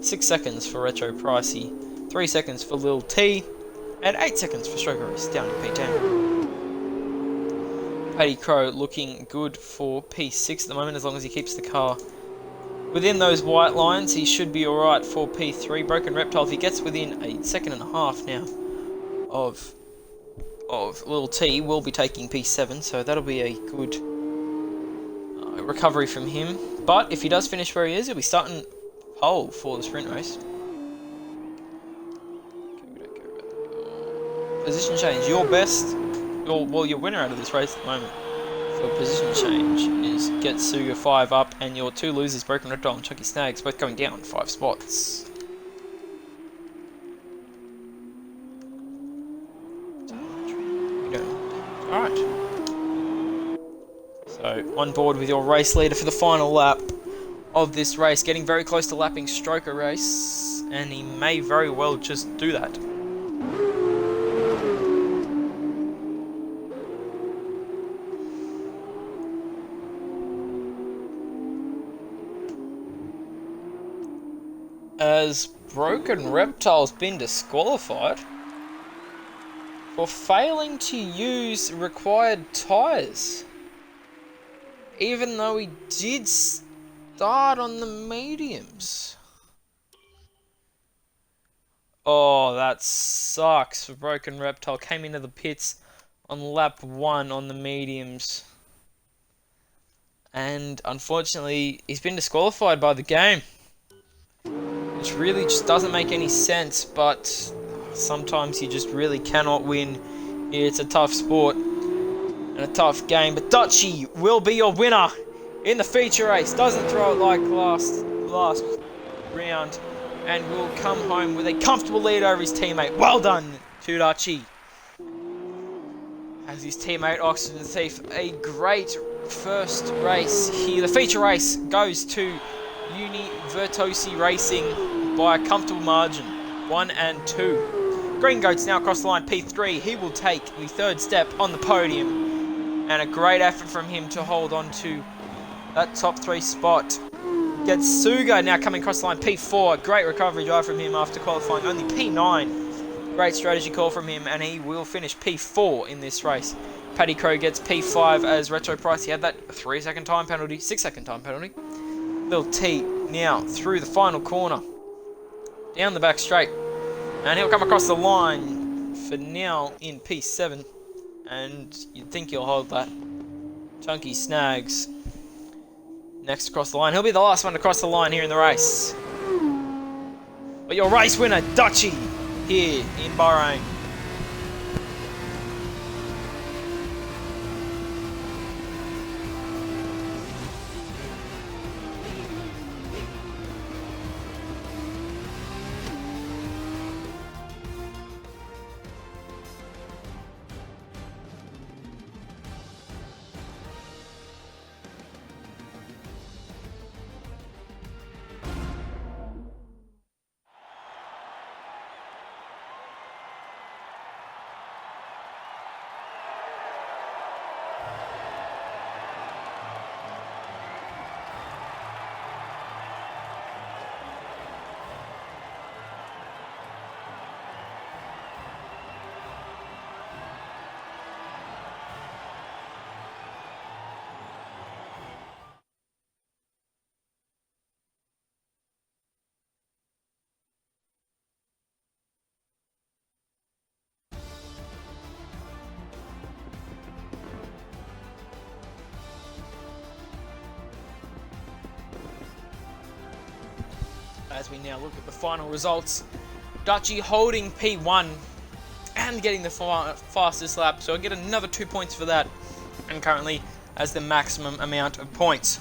6 seconds for Retro Pricey, 3 seconds for Lil T, and 8 seconds for Stroker Race down to P10. Paddy Crow looking good for P6 at the moment, as long as he keeps the car within those white lines. He should be alright for P3. Broken Reptile, if he gets within a 1.5 seconds now of Lil T, will be taking P7, so that'll be a good recovery from him. But if he does finish where he is, he'll be starting pole for the sprint race. Position change. Your best, your winner out of this race at the moment for position change is Getsuga 5 up, and your two losers, Broken Reptile and Chucky Snags, both going down 5 spots. Alright. So, on board with your race leader for the final lap of this race. Getting very close to lapping Stroker Race, and he may very well just do that. As Broken Reptile's been disqualified for failing to use required tyres, even though he did start on the mediums. Oh, that sucks for Broken Reptile. Came into the pits on lap 1 on the mediums, and unfortunately he's been disqualified by the game, which really just doesn't make any sense, but sometimes you just really cannot win. It's a tough sport and a tough game, but Dutchy will be your winner in the feature race. Doesn't throw it like last round, and will come home with a comfortable lead over his teammate. Well done to Dutchy. As his teammate Oxygen Thief, a great first race here. The feature race goes to Virtuosi Racing by a comfortable margin, 1 and 2. Green Goat's now across the line, P3. He will take the third step on the podium, and a great effort from him to hold on to that top 3 spot. Getsuga now coming across the line, P4. Great recovery drive from him after qualifying only P9. Great strategy call from him, and he will finish P4 in this race. Paddy Crow gets P5 as Retro Price. He had that 3-second time penalty, 6-second time penalty. Lil T now through the final corner, down the back straight, and he'll come across the line for now in P7, and you'd think he'll hold that. Chunky Snags next across the line. He'll be the last one to cross the line here in the race. But your race winner, Dutchy, here in Bahrain. As we now look at the final results, Dutchy holding P1 and getting the fastest lap, so I get another 2 points for that, and currently has the maximum amount of points.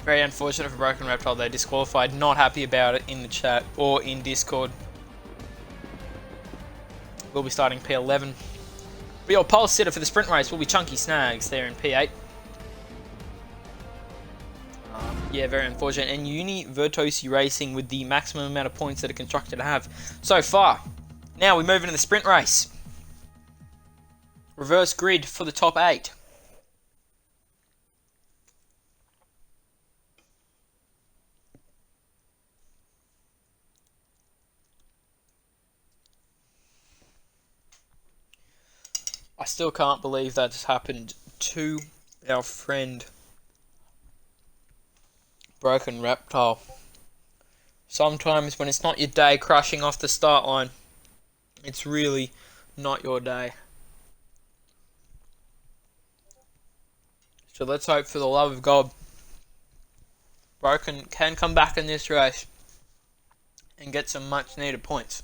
Very unfortunate for Broken Reptile, they disqualified, not happy about it in the chat or in Discord. We'll be starting P11. But your pole sitter for the sprint race will be Chunky Snags there in P8. Yeah, very unfortunate. And FormulaOCE Racing with the maximum amount of points that a constructor have so far. Now we move into the sprint race. Reverse grid for the top 8. I still can't believe that's happened to our friend Broken Reptile. Sometimes when it's not your day crushing off the start line, it's really not your day. So let's hope for the love of God Broken can come back in this race and get some much needed points.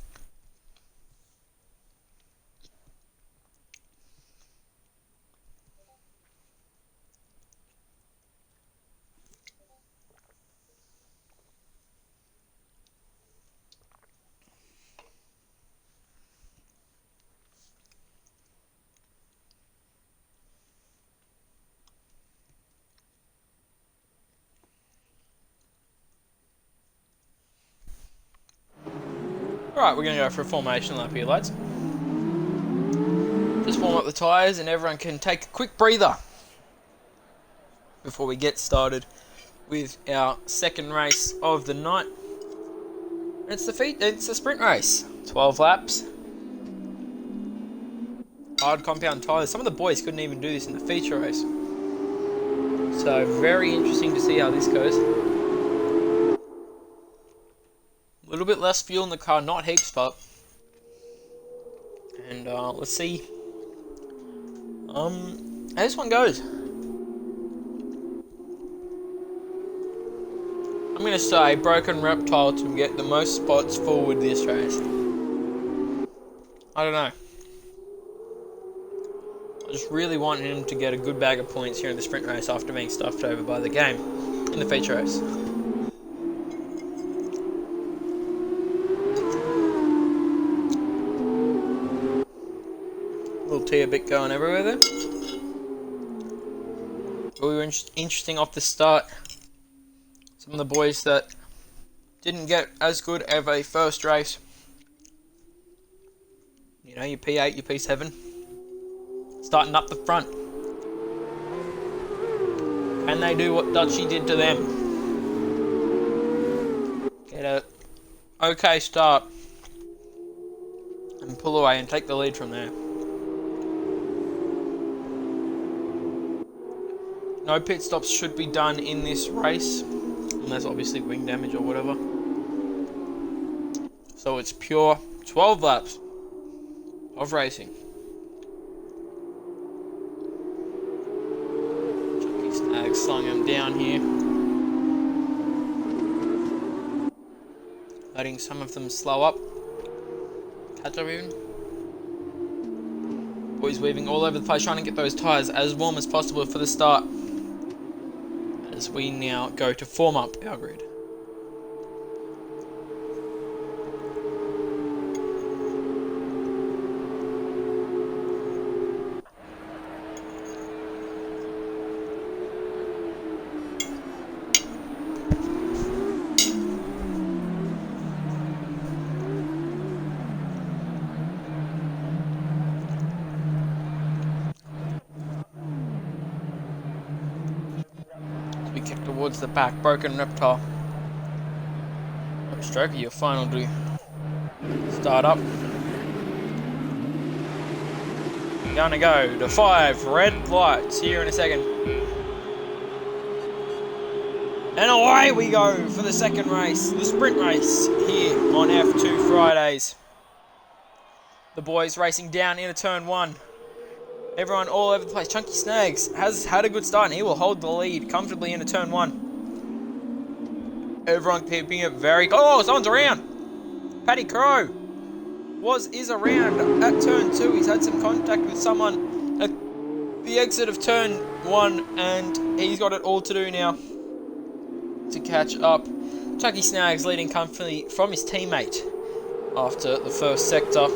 Alright, we're going to go for a formation lap here, lads. Just warm up the tyres and everyone can take a quick breather before we get started with our second race of the night. It's the sprint race. 12 laps. Hard compound tyres. Some of the boys couldn't even do this in the feature race. So very interesting to see how this goes. A little bit less fuel in the car, not heaps, but... And let's see how this one goes. I'm going to say Broken Reptile to get the most spots forward this race. I don't know. I just really want him to get a good bag of points here in the sprint race after being stuffed over by the game in the feature race. Tear bit going everywhere there. But we were interesting off the start. Some of the boys that didn't get as good of a first race. You know, your P8, your P7. Starting up the front. Can they do what Dutchy did to them? Get a okay start. And pull away and take the lead from there. No pit stops should be done in this race, unless obviously wing damage or whatever. So it's pure 12 laps of racing. Chucky Snag slung him down here. Letting some of them slow up. Catch up even. Boys weaving all over the place, trying to get those tyres as warm as possible for the start. As we now go to form up our grid. We kick towards the back, Broken Reptile. Stroke your final do. Start up. Gonna go to 5 red lights here in a second. And away we go for the second race, the sprint race here on F2 Fridays. The boys racing down into turn 1. Everyone all over the place. Chunky Snags has had a good start and he will hold the lead comfortably into turn 1. Everyone keeping it very... Oh, someone's around! Paddy Crow is around at turn 2. He's had some contact with someone at the exit of turn 1 and he's got it all to do now to catch up. Chunky Snags leading comfortably from his teammate after the first sector.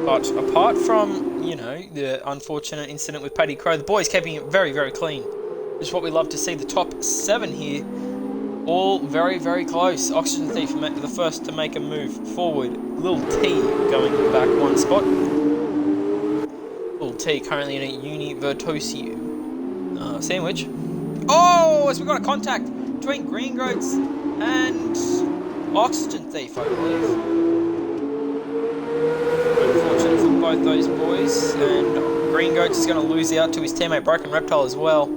But apart from, you know, the unfortunate incident with Paddy Crow, the boys keeping it very, very clean. Which is what we love to see. The top 7 here, all very, very close. Oxygen Thief the first to make a move forward. Lil T going back 1 spot. Lil T currently in a Univertosi sandwich. Oh, so we got a contact between Green Goats and Oxygen Thief, I believe. Unfortunate for both those boys, and Green Goats is going to lose out to his teammate Broken Reptile as well.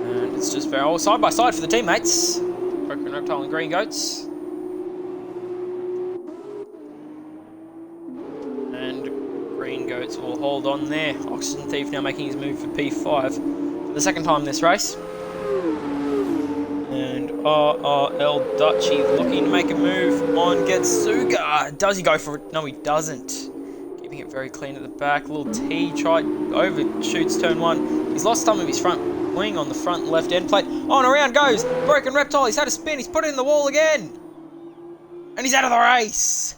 And it's just very side by side for the teammates, Broken Reptile and Green Goats. And Green Goats will hold on there. Oxygen Thief now making his move for P5 for the second time this race. And RRL Dutchy looking to make a move on Getsuga. Does he go for it? No, he doesn't. Keeping it very clean at the back. Little T tried overshoots turn 1. He's lost some of his front wing on the front left end plate. Oh, and around goes Broken Reptile. He's had a spin. He's put it in the wall again. And he's out of the race.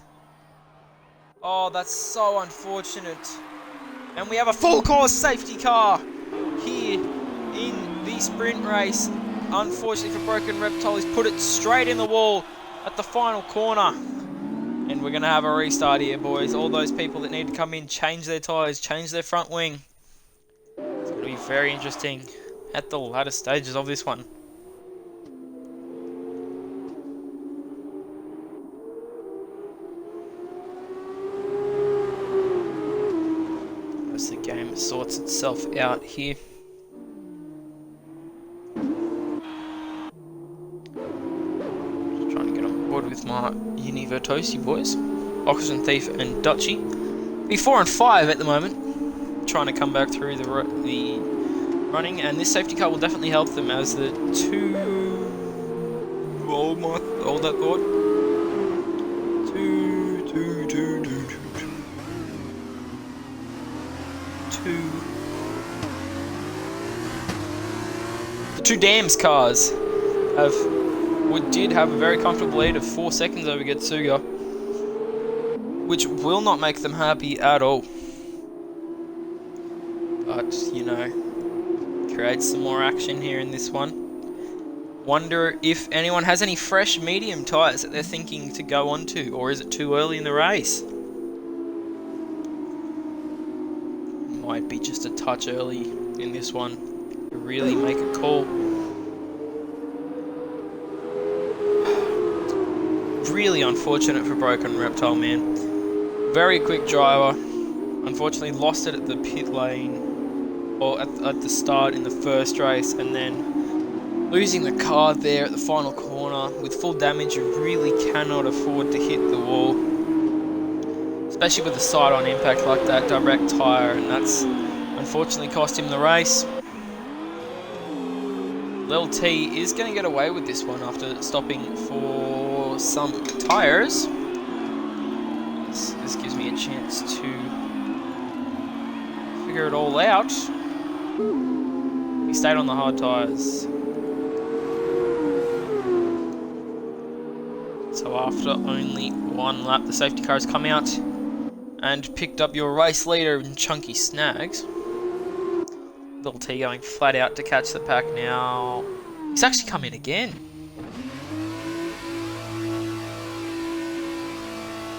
Oh, that's so unfortunate. And we have a full course safety car here in the sprint race. Unfortunately for Broken Reptile, he's put it straight in the wall at the final corner. And we're going to have a restart here, boys. All those people that need to come in, change their tyres, change their front wing. It's going to be very interesting at the latter stages of this one. As the game sorts itself out here. With my Univertosi boys, Oxygen Thief and Dutchy. Be 4 and 5 at the moment, trying to come back through the running, and this safety car will definitely help them as the two. Hold that thought. The two Dams cars did have a very comfortable lead of 4 seconds over Getsuga, which will not make them happy at all. But, you know, creates some more action here in this one. Wonder if anyone has any fresh medium tyres that they're thinking to go onto, or is it too early in the race? Might be just a touch early in this one to really make a call. Really unfortunate for Broken Reptile, man. Very quick driver. Unfortunately lost it at the pit lane, or at the start in the first race, and then Losing the car there at the final corner with full damage, you really cannot afford to hit the wall, especially with a side-on impact like that direct tyre, and that's unfortunately cost him the race. Lil T is going to get away with this one after stopping for some tyres. This gives me a chance to figure it all out. He stayed on the hard tyres. So after only one lap, the safety car has come out and picked up your race leader in Chunky Snags. Little T going flat out to catch the pack now. He's actually come in again.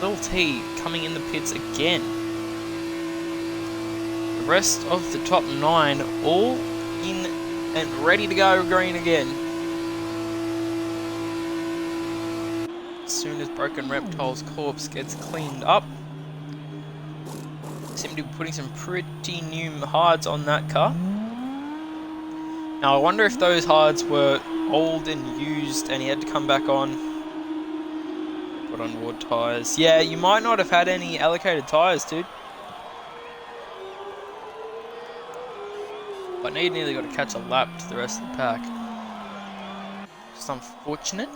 Little T coming in the pits again. The rest of the top 9 all in and ready to go green again. As soon as Broken Reptile's corpse gets cleaned up. Seem to be putting some pretty new hards on that car. Now I wonder if those hards were old and used and he had to come back on. Put on wood tyres. Yeah, you might not have had any allocated tyres, dude. But he nearly got to catch a lap to the rest of the pack. Just unfortunate.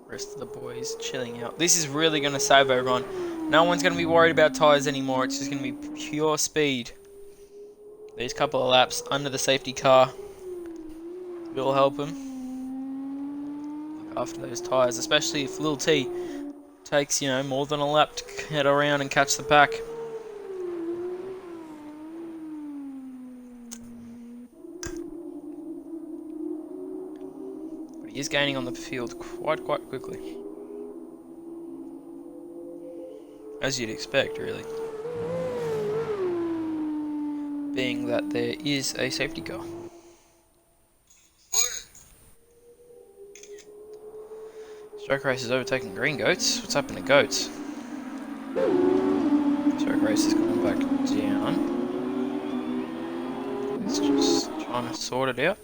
Rest of the boys chilling out. This is really going to save everyone. No one's going to be worried about tyres anymore. It's just going to be pure speed. These couple of laps under the safety car will help him. Look after those tyres, especially if Lil T takes, more than a lap to head around and catch the pack. He is gaining on the field quite quickly. As you'd expect, really. Being that there is a safety car. Stroke Race is overtaking Green Goats. What's happened to Goats? Stroke Race is going back down. It's just trying to sort it out.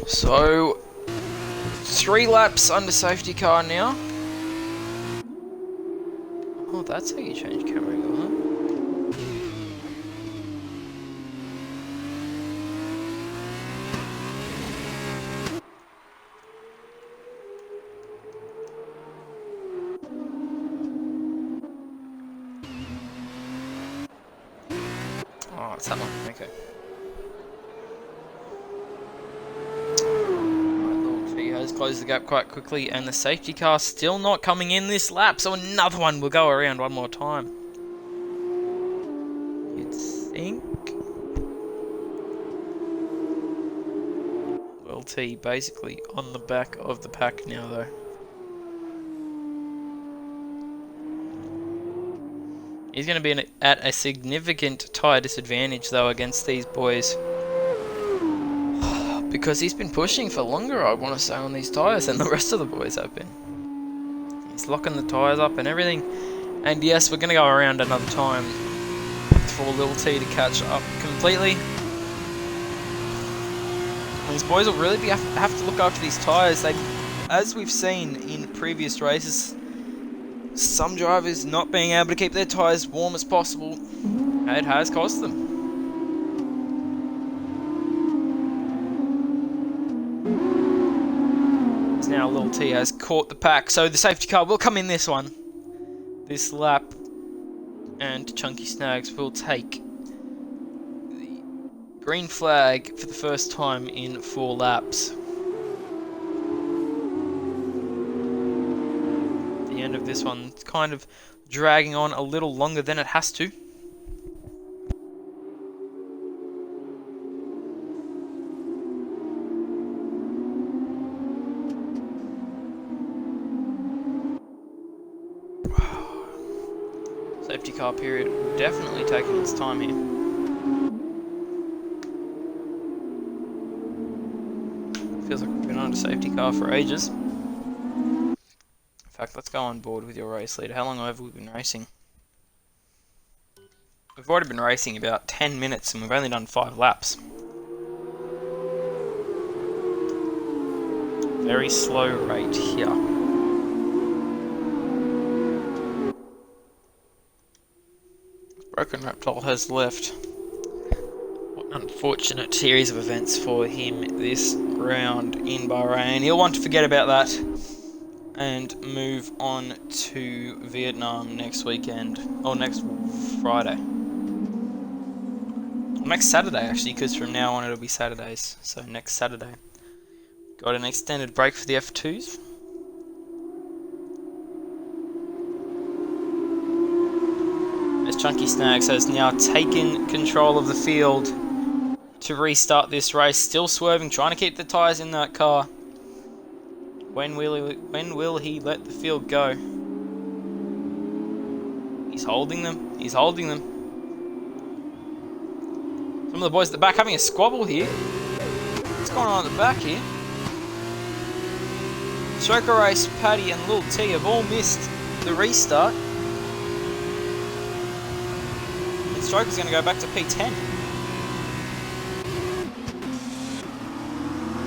So, 3 laps under safety car now. Oh, that's how you change camera angle, huh? Oh, it's that one, okay. Close the gap quite quickly, and the safety car still not coming in this lap, so another one will go around one more time. You'd think. Well, T basically on the back of the pack now, though. He's going to be at a significant tyre disadvantage, though, against these boys. Because he's been pushing for longer, I want to say, on these tyres than the rest of the boys have been. He's locking the tyres up and everything. And yes, we're going to go around another time for Lil T to catch up completely. These boys will really have to look after these tyres. As we've seen in previous races, some drivers not being able to keep their tyres warm as possible. It has cost them. Now Lil T has caught the pack, so the safety car will come in this lap, and Chunky Snags will take the green flag for the first time in 4 laps. The end of this one, it's kind of dragging on a little longer than it has to. Safety car period definitely taking its time here. Feels like we've been on a safety car for ages. In fact, let's go on board with your race leader. How long have we been racing? We've already been racing about 10 minutes and we've only done 5 laps. Very slow rate here. Broken Reptile has left. What an unfortunate series of events for him this round in Bahrain. He'll want to forget about that and move on to Vietnam next weekend. Or next Friday. Or next Saturday actually, because from now on it'll be Saturdays. So next Saturday. Got an extended break for the F2s. As Chunky Snags has now taken control of the field to restart this race. Still swerving, trying to keep the tyres in that car. When will he let the field go? He's holding them. He's holding them. Some of the boys at the back having a squabble here. What's going on at the back here? Stroker Race, Paddy and Lil T have all missed the restart. Stroker's going to go back to P10.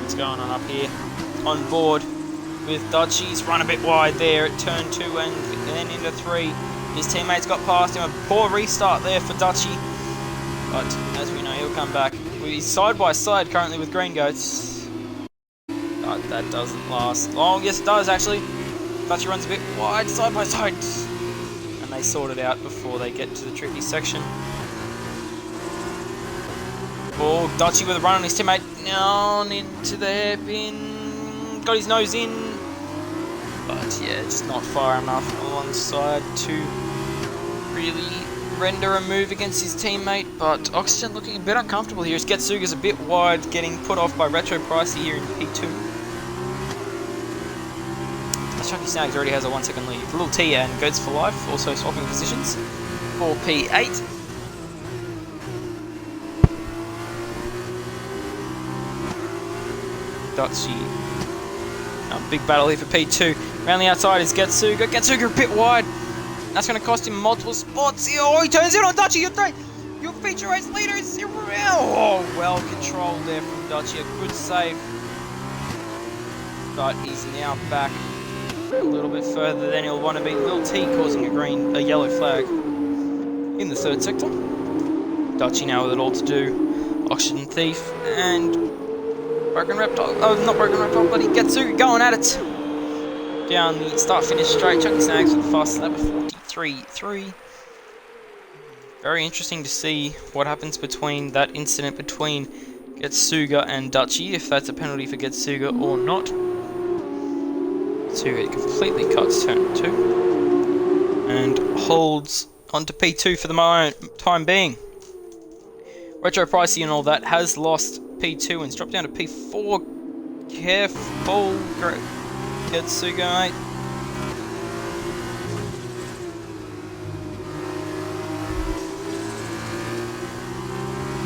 What's going on up here? On board with Dutchie's run a bit wide there at turn 2 and then into 3. His teammates got past him. A poor restart there for Dutchie. But as we know, he'll come back. He's side by side currently with Green Goats. But that doesn't last long. Yes, it does actually. Dutchie runs a bit wide, side by side. And they sort it out before they get to the tricky section. Oh, Dutchie with a run on his teammate. Down into the hairpin. Got his nose in. But yeah, just not far enough alongside to really render a move against his teammate. But Oxygen looking a bit uncomfortable here. As Getsuga's a bit wide, getting put off by Retro Pricey here in P2. Chunky Snags already has a 1 second lead. Little T and Goats for Life also swapping positions for P8. Dutchie. Big battle here for P2. Around the outside is Getsuga. Getsuga a bit wide. That's going to cost him multiple spots. Oh, he turns in on Dutchie. Your feature race leader is 0. Oh, well controlled there from Dutchie. A good save. But he's now back a little bit further than he'll want to be. Lil T causing a yellow flag in the 3rd sector. Dutchie now with it all to do. Oxygen Thief and Broken Reptile. Oh, not Broken Reptile, but he gets going at it. Down the start-finish straight. Chunky Snags with the fastest lap of 43.3. Very interesting to see what happens between that incident between Getsuga and Dutchie, if that's a penalty for Getsuga or not. Getsuga completely cuts turn 2 and holds onto P2 for the time being. Retro Pricey and all that has lost P2 and it's dropped down to P4. Careful, Getsuga, mate.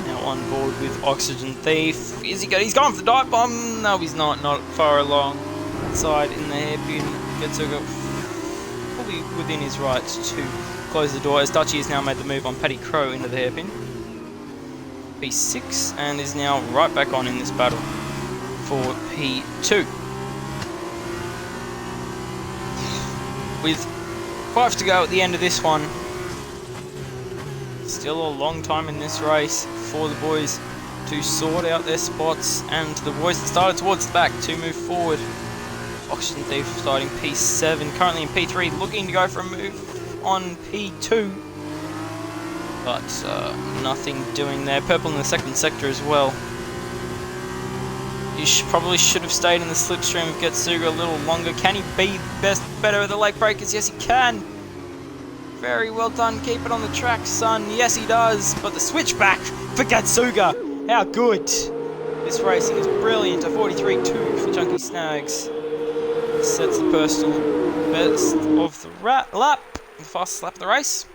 Now on board with Oxygen Thief. Is he good? He's going for the dive bomb. No, he's not. Not far along. Side in the hairpin. Getsuga fully within his rights to close the door as Dutchie has now made the move on Paddy Crow into the hairpin. P6 and is now right back on in this battle for P2. With 5 to go at the end of this one, Still a long time in this race for the boys to sort out their spots, and the boys that started towards the back to move forward. Oxygen Thief starting P7, currently in P3, looking to go for a move on P2. But nothing doing there. Purple in the second sector as well. He probably should have stayed in the slipstream of Getsuga a little longer. Can he be better at the lake breakers? Yes, he can. Very well done. Keep it on the track, son. Yes, he does. But the switchback for Getsuga. How good. This racing is brilliant. A 43.2 for Chunky Snags. Sets the personal best of the lap. The fastest lap of the race.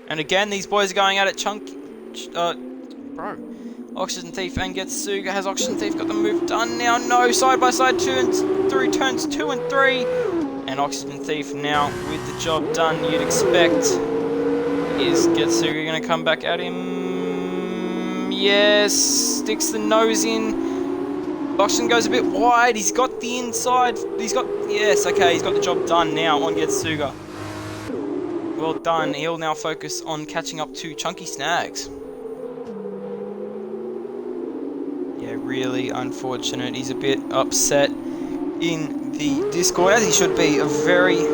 And again, these boys are going at it. Oxygen Thief and Getsuga. Has Oxygen Thief got the move done now? No, side by side through turns 2 and 3. And Oxygen Thief now with the job done, you'd expect. Is Getsuga going to come back at him? Yes, sticks the nose in. Oxygen goes a bit wide. He's got the inside. Yes, okay, he's got the job done now on Getsuga. Well done. He'll now focus on catching up to Chunky Snags. Yeah, really unfortunate. He's a bit upset in the Discord, as he should be. A very,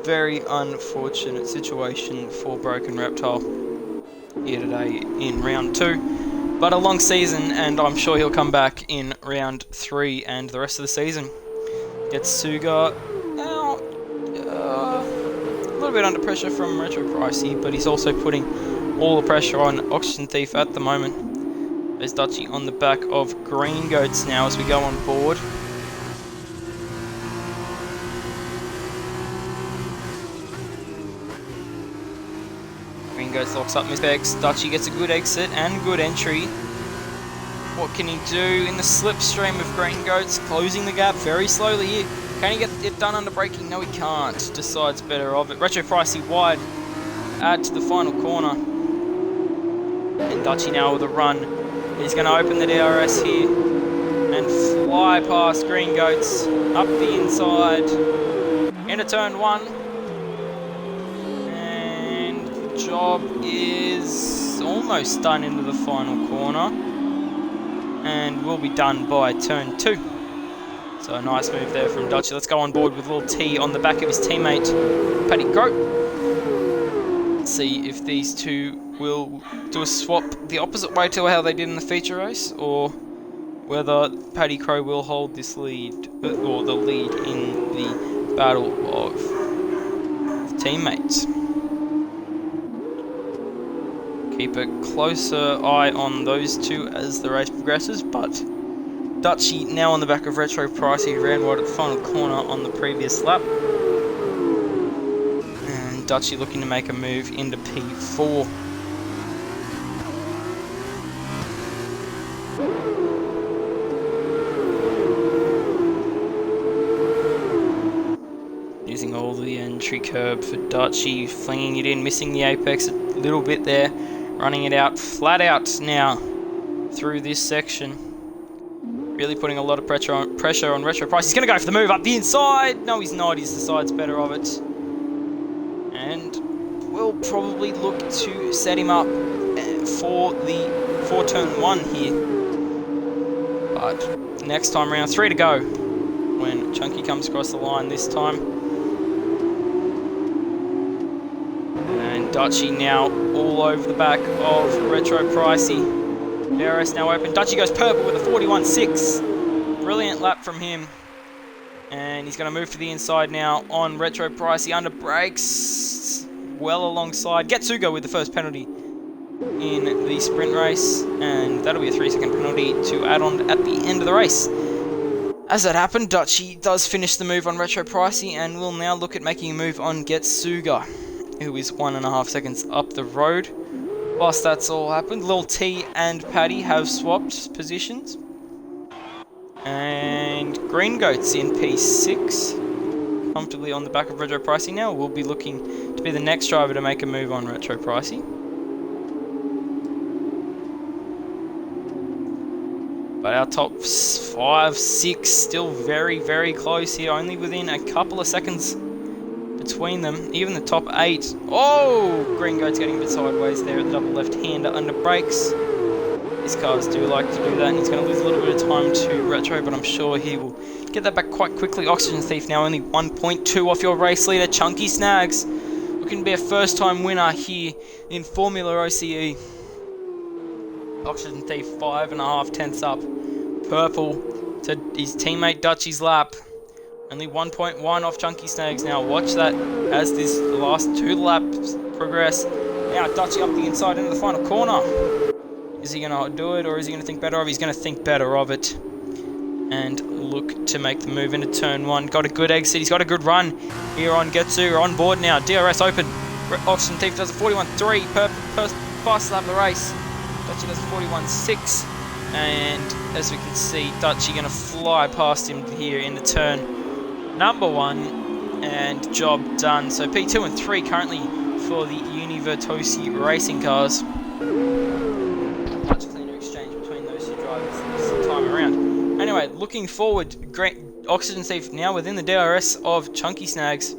very unfortunate situation for Broken Reptile here today in round 2. But a long season, and I'm sure he'll come back in round 3 and the rest of the season. Getsuga now a little bit under pressure from Retro Pricey, but he's also putting all the pressure on Oxygen Thief at the moment. There's Dutchy on the back of Green Goats now as we go on board. Green Goats locks up Mispex. Dutchy gets a good exit and good entry. What can he do in the slipstream of Green Goats? Closing the gap very slowly here. Can he get it done under braking? No, he can't. Decides better of it. Retro Pricey wide. Add to the final corner. And Dutchy now with a run. He's going to open the DRS here. And fly past Green Goats. Up the inside. Into turn 1. And the job is almost done into the final corner. And will be done by turn 2. So a nice move there from Dutchy. Let's go on board with little T on the back of his teammate, Paddy Crow. Let's see if these two will do a swap the opposite way to how they did in the feature race, or whether Paddy Crow will hold this lead, or the lead in the battle of teammates. Keep a closer eye on those two as the race progresses, but Dutchy now on the back of Retro Pricey, who ran wide at the final corner on the previous lap. And Dutchy looking to make a move into P4. Using all the entry curb for Dutchy, flinging it in, missing the apex a little bit there. Running it out, flat out now through this section. Really putting a lot of pressure on Retro Price. He's going to go for the move up the inside. No, he's not. He decides better of it. And we'll probably look to set him up for turn 1 here. But next time around, 3 to go when Chunky comes across the line this time. Dutchy now all over the back of Retro Pricey. DRS now open. Dutchy goes purple with a 41.6. Brilliant lap from him. And he's going to move to the inside now on Retro Pricey. Under brakes. Well alongside. Getsuga with the first penalty in the sprint race. And that'll be a 3-second penalty to add on at the end of the race. As that happened, Dutchy does finish the move on Retro Pricey and will now look at making a move on Getsuga, who is 1.5 seconds up the road. Whilst that's all happened, Lil T and Paddy have swapped positions. And Green Goat's in P6. Comfortably on the back of Retro Pricey now. We'll be looking to be the next driver to make a move on Retro Pricey. But our top 5, 6 still very, very close here. Only within a couple of seconds between them. Even the top 8. Oh! Green Goat's getting a bit sideways there at the double left-hander under brakes. These cars do like to do that, and he's going to lose a little bit of time to retro, but I'm sure he will get that back quite quickly. Oxygen Thief now only 1.2 off your race leader, Chunky Snags. Looking to be a first-time winner here in Formula OCE. Oxygen Thief 5.5 tenths up. Purple to his teammate Dutchy's lap. Only 1.1 off Chunky Snags now. Watch that as this last 2 laps progress. Now Dutchy up the inside into the final corner. Is he going to do it, or is he going to think better of it? He's going to think better of it. And look to make the move into turn 1. Got a good exit. He's got a good run here on Getsu. On board now. DRS open. Oxygen Thief does a 41.3 per fast lap of the race. Dutchy does a 41.6. And as we can see, Dutchy going to fly past him here in the turn number 1. And job done. So P2 and 3 currently for the FormulaOCE racing cars. Much cleaner exchange between those 2 drivers this time around. Anyway, looking forward, great Oxygen Thief now within the DRS of Chunky Snags.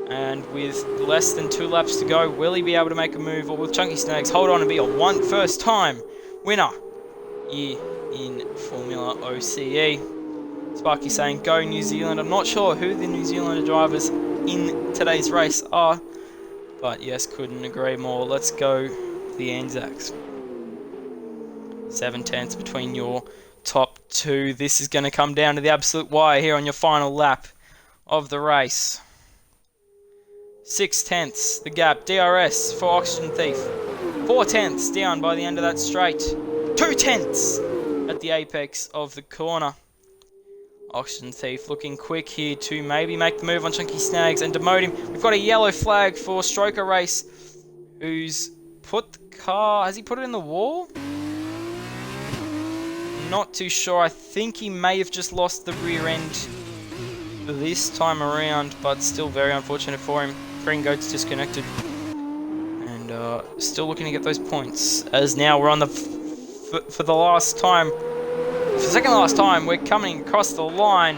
And with less than 2 laps to go, will he be able to make a move, or will Chunky Snags hold on and be a first time winner here in Formula OCE? Sparky saying, go New Zealand. I'm not sure who the New Zealander drivers in today's race are, but yes, couldn't agree more. Let's go the Anzacs. 7 tenths between your top 2. This is going to come down to the absolute wire here on your final lap of the race. 6 tenths the gap. DRS for Oxygen Thief. 4 tenths down by the end of that straight. 2 tenths at the apex of the corner. Oxygen Thief looking quick here to maybe make the move on Chunky Snags and demote him. We've got a yellow flag for Stroker Race, who's put the car... Has he put it in the wall? Not too sure. I think he may have just lost the rear end this time around, but still very unfortunate for him. Green Goat's disconnected. And still looking to get those points. As now we're on the... For the last time... For the second last time, we're coming across the line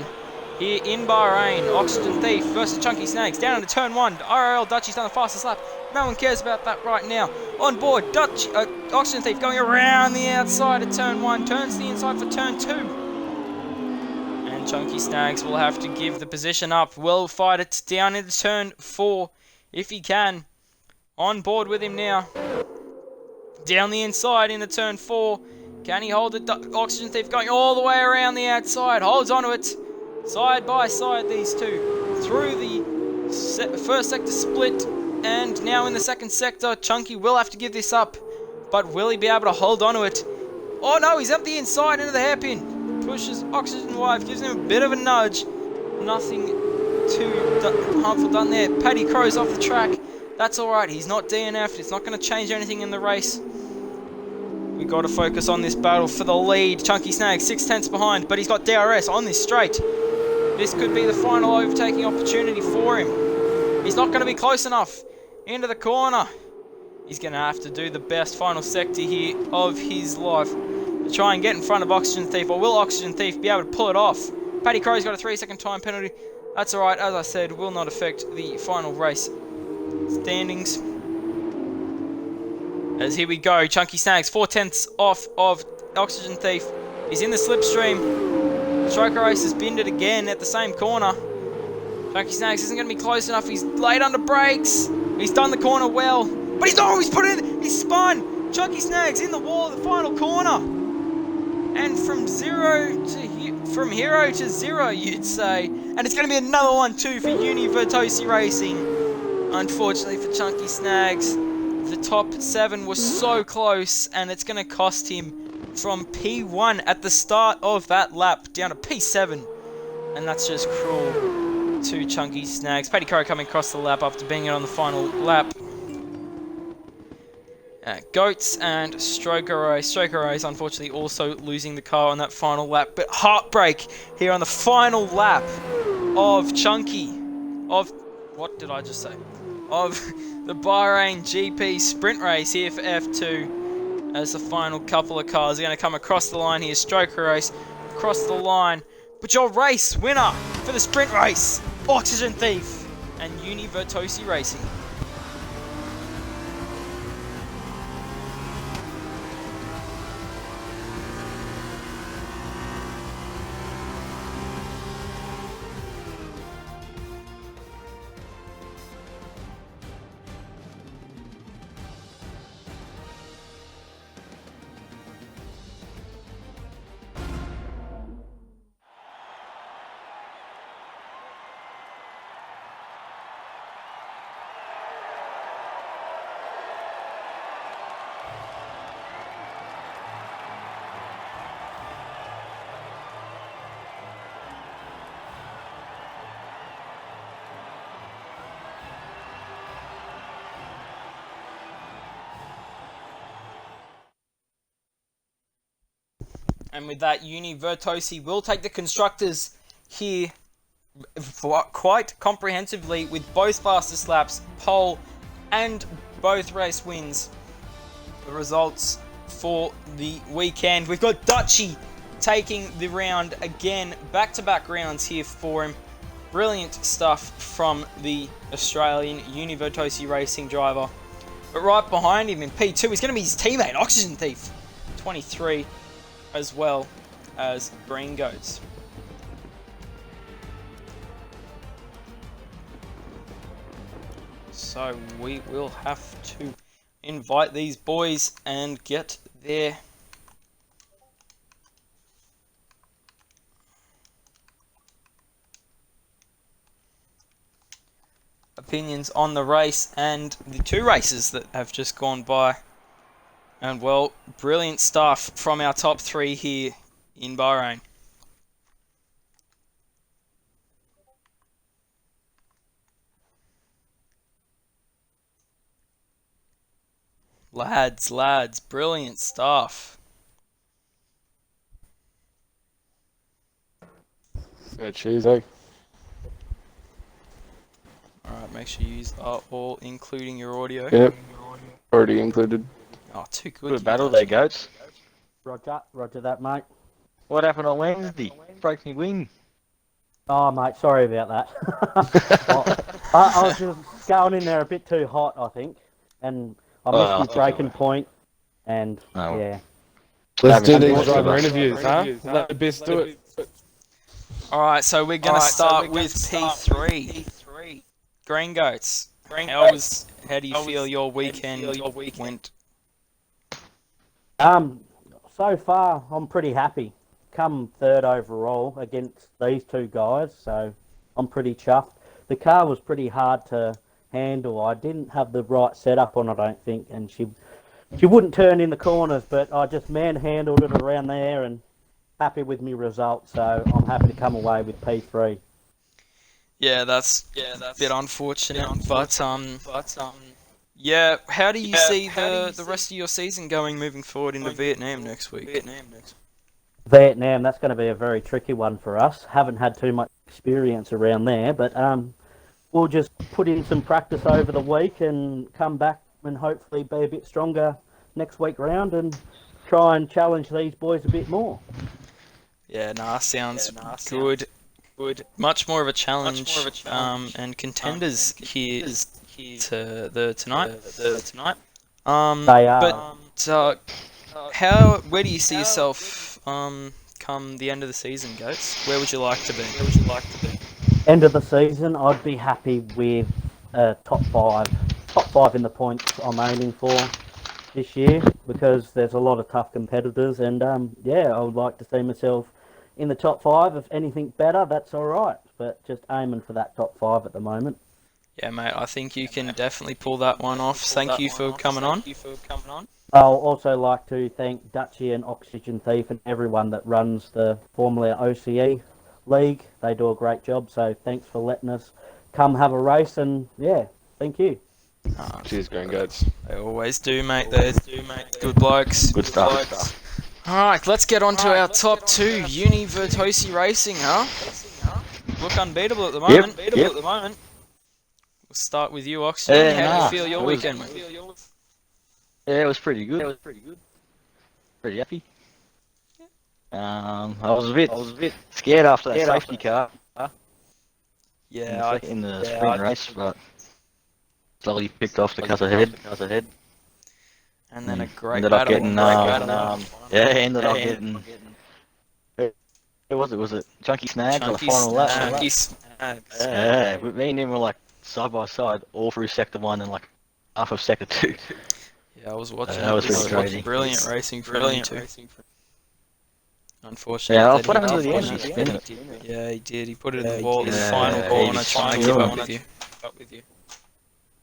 here in Bahrain. Oxygen Thief versus Chunky Snags. Down into turn 1. RL Dutchy's done the fastest lap. No one cares about that right now. On board, Oxygen Thief going around the outside of turn 1. Turns to the inside for turn 2. And Chunky Snags will have to give the position up. Will fight it down into turn 4 if he can. On board with him now. Down the inside into turn 4. Can he hold it? Oxygen Thief going all the way around the outside. Holds onto it. Side by side, these two. Through the first sector split. And now in the second sector, Chunky will have to give this up. But will he be able to hold onto it? Oh no, he's up the inside into the hairpin. Pushes Oxygen Wife, gives him a bit of a nudge. Nothing too harmful done there. Paddy Crow's off the track. That's alright, he's not DNF'd. It's not going to change anything in the race. We've got to focus on this battle for the lead. Chunky Snags 6 tenths behind, but he's got DRS on this straight. This could be the final overtaking opportunity for him. He's not going to be close enough into the corner. He's going to have to do the best final sector here of his life to try and get in front of Oxygen Thief. Or will Oxygen Thief be able to pull it off? Paddy Crow's got a 3-second time penalty. That's alright, as I said, will not affect the final race standings. As here we go, Chunky Snags 4 tenths off of Oxygen Thief. He's in the slipstream. Stroker Race has binned it again at the same corner. Chunky Snags isn't going to be close enough. He's laid under brakes. He's done the corner well. But he's put it in. He's spun. Chunky Snags in the wall of the final corner. And from hero to zero, you'd say. And it's going to be another one too for FormulaOCE Racing. Unfortunately for Chunky Snags, the top 7 was so close, and it's going to cost him from P1 at the start of that lap down to P7. And that's just cruel to Chunky Snags. Paddy Crow coming across the lap after being on the final lap. Goats and Stroker Race. Stroker Race unfortunately also losing the car on that final lap. But heartbreak here on the final lap of Chunky. What did I just say? Of the Bahrain GP sprint race here for F2. As the final couple of cars are going to come across the line here. Stroker Race across the line. But your race winner for the sprint race, Oxygen Thief. and FormulaOCE Racing. And with that, FormulaOCE will take the constructors here quite comprehensively with both fastest laps, pole, and both race wins. The results for the weekend. We've got Dutchy taking the round again, back-to-back rounds here for him. Brilliant stuff from the Australian FormulaOCE Racing driver. But right behind him in P2 is going to be his teammate, Oxygen Thief, 23, as well as Green Goats. So we will have to invite these boys and get their opinions on the race and the two races that have just gone by. And well, brilliant stuff from our top three here in Bahrain. Lads, brilliant stuff. Yeah, cheers, eh? Alright, make sure you are all including your audio. Yep, already included. Oh, too good. Good battle there, Goats. Roger that, mate. What happened on Wednesday? Broke me wing. Oh, mate, sorry about that. I was just going in there a bit too hot, I think, and I missed my breaking point, and yeah. Let's do these driver interviews, huh? Let the best do it. Alright, so we're going to start with P3. Green Goats. How do you feel your weekend went? So far, I'm pretty happy. Come third overall against these two guys, so I'm pretty chuffed. The car was pretty hard to handle. I didn't have the right setup on, I don't think, and she wouldn't turn in the corners, but I just manhandled it around there and happy with my result, so I'm happy to come away with P3. Yeah, that's a bit unfortunate, but yeah, how do you see the rest of your season going moving forward into Vietnam next week? Vietnam, that's going to be a very tricky one for us. Haven't had too much experience around there, but we'll just put in some practice over the week and come back and hopefully be a bit stronger next week round and try and challenge these boys a bit more. Yeah, sounds good. Much more of a challenge, and contenders here tonight. They are. But where do you see yourself come the end of the season, Goats? Where would you like to be? End of the season, I'd be happy with top five in the points I'm aiming for this year, because there's a lot of tough competitors, and yeah, I would like to see myself in the top five. If anything better, that's all right, but just aiming for that top five at the moment. Yeah, mate, I think you can definitely pull that one off. Thank you for coming on. I'll also like to thank Dutchy and Oxygen Thief and everyone that runs the FormulaOCE League. They do a great job, so thanks for letting us come have a race, and yeah, thank you. Cheers, Green Goats. They always do, mate. They're good blokes. Good stuff. Alright, let's get on to our top two. FormulaOCE Racing, huh? Look unbeatable at the moment. Yep. We'll start with you, Oxygen. How do you feel your weekend? Yeah, it was pretty good. Pretty happy. I was a bit scared after that safety car. Yeah, in the sprint race, but slowly picked off the cuss ahead. and then a great Ended up battle. getting ended up getting. Who was it? Was it Chunky Snags on the Chunky final lap? Snags. Yeah, but me and him were like side by side all through sector 1 and like half of sector 2. Yeah, I was watching. That was It pretty crazy. Brilliant racing from him too. Unfortunately, Yeah, I'll that put he him to did the end. put He it. spin it. Yeah, he did. He put it in the wall in the Yeah, final he corner, was trying to keep killing up with you.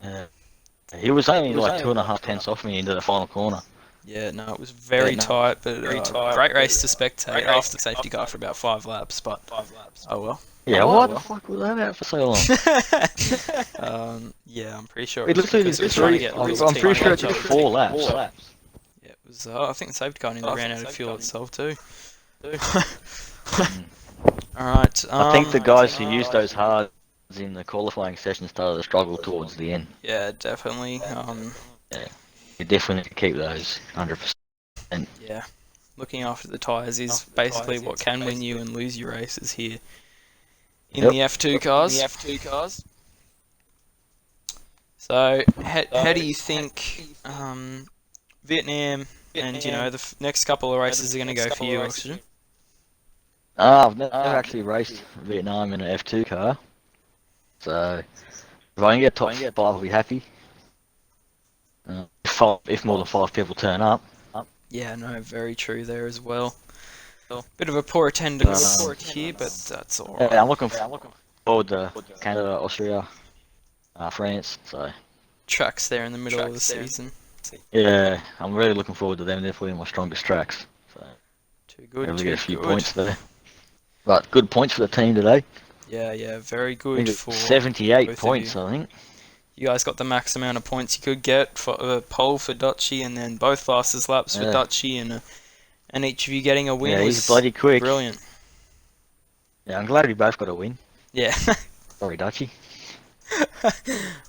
Yeah. He was only like 2.5 tenths off me into the final corner. Yeah, no, it was very tight, but great race to spectate after safety car for about 5 laps. But oh well. Yeah, why the fuck was that out for so long? Yeah, I'm pretty sure It it was literally because it was took trying to three. get I'm Luke's pretty sure it team took up. 4 laps. Yeah, it was. I think the safety car nearly ran out of fuel itself too. All right. I think the guys who used those hards in the qualifying session started to struggle towards the end. Yeah, definitely. You definitely need to keep those 100%. Yeah, looking after the tyres is basically what can win you and lose your races here in the F2 cars. So, how do you think Vietnam and the next couple of races are going to go for you, Oxygen? I've never actually raced Vietnam in an F2 car, so if I can get top 5, I'll be happy. If more than 5 people turn up. Yeah, no, very true there as well. Bit of a poor attendance here, but that's alright. Yeah, I'm looking forward to Canada, Austria, France. So Tracks there in the middle of the season. yeah, I'm really looking forward to them. They're probably my strongest tracks. So Too good. able to get a few points there. But good points for the team today. Yeah, very I good think it's for 78 both of points, you. I think. You guys got the max amount of points you could get for a pole for Dutchy, and then both fastest laps for Dutchy, and each of you getting a win. Yeah, was he's bloody quick. Brilliant. Yeah, I'm glad we both got a win. Yeah. Sorry, Dutchy.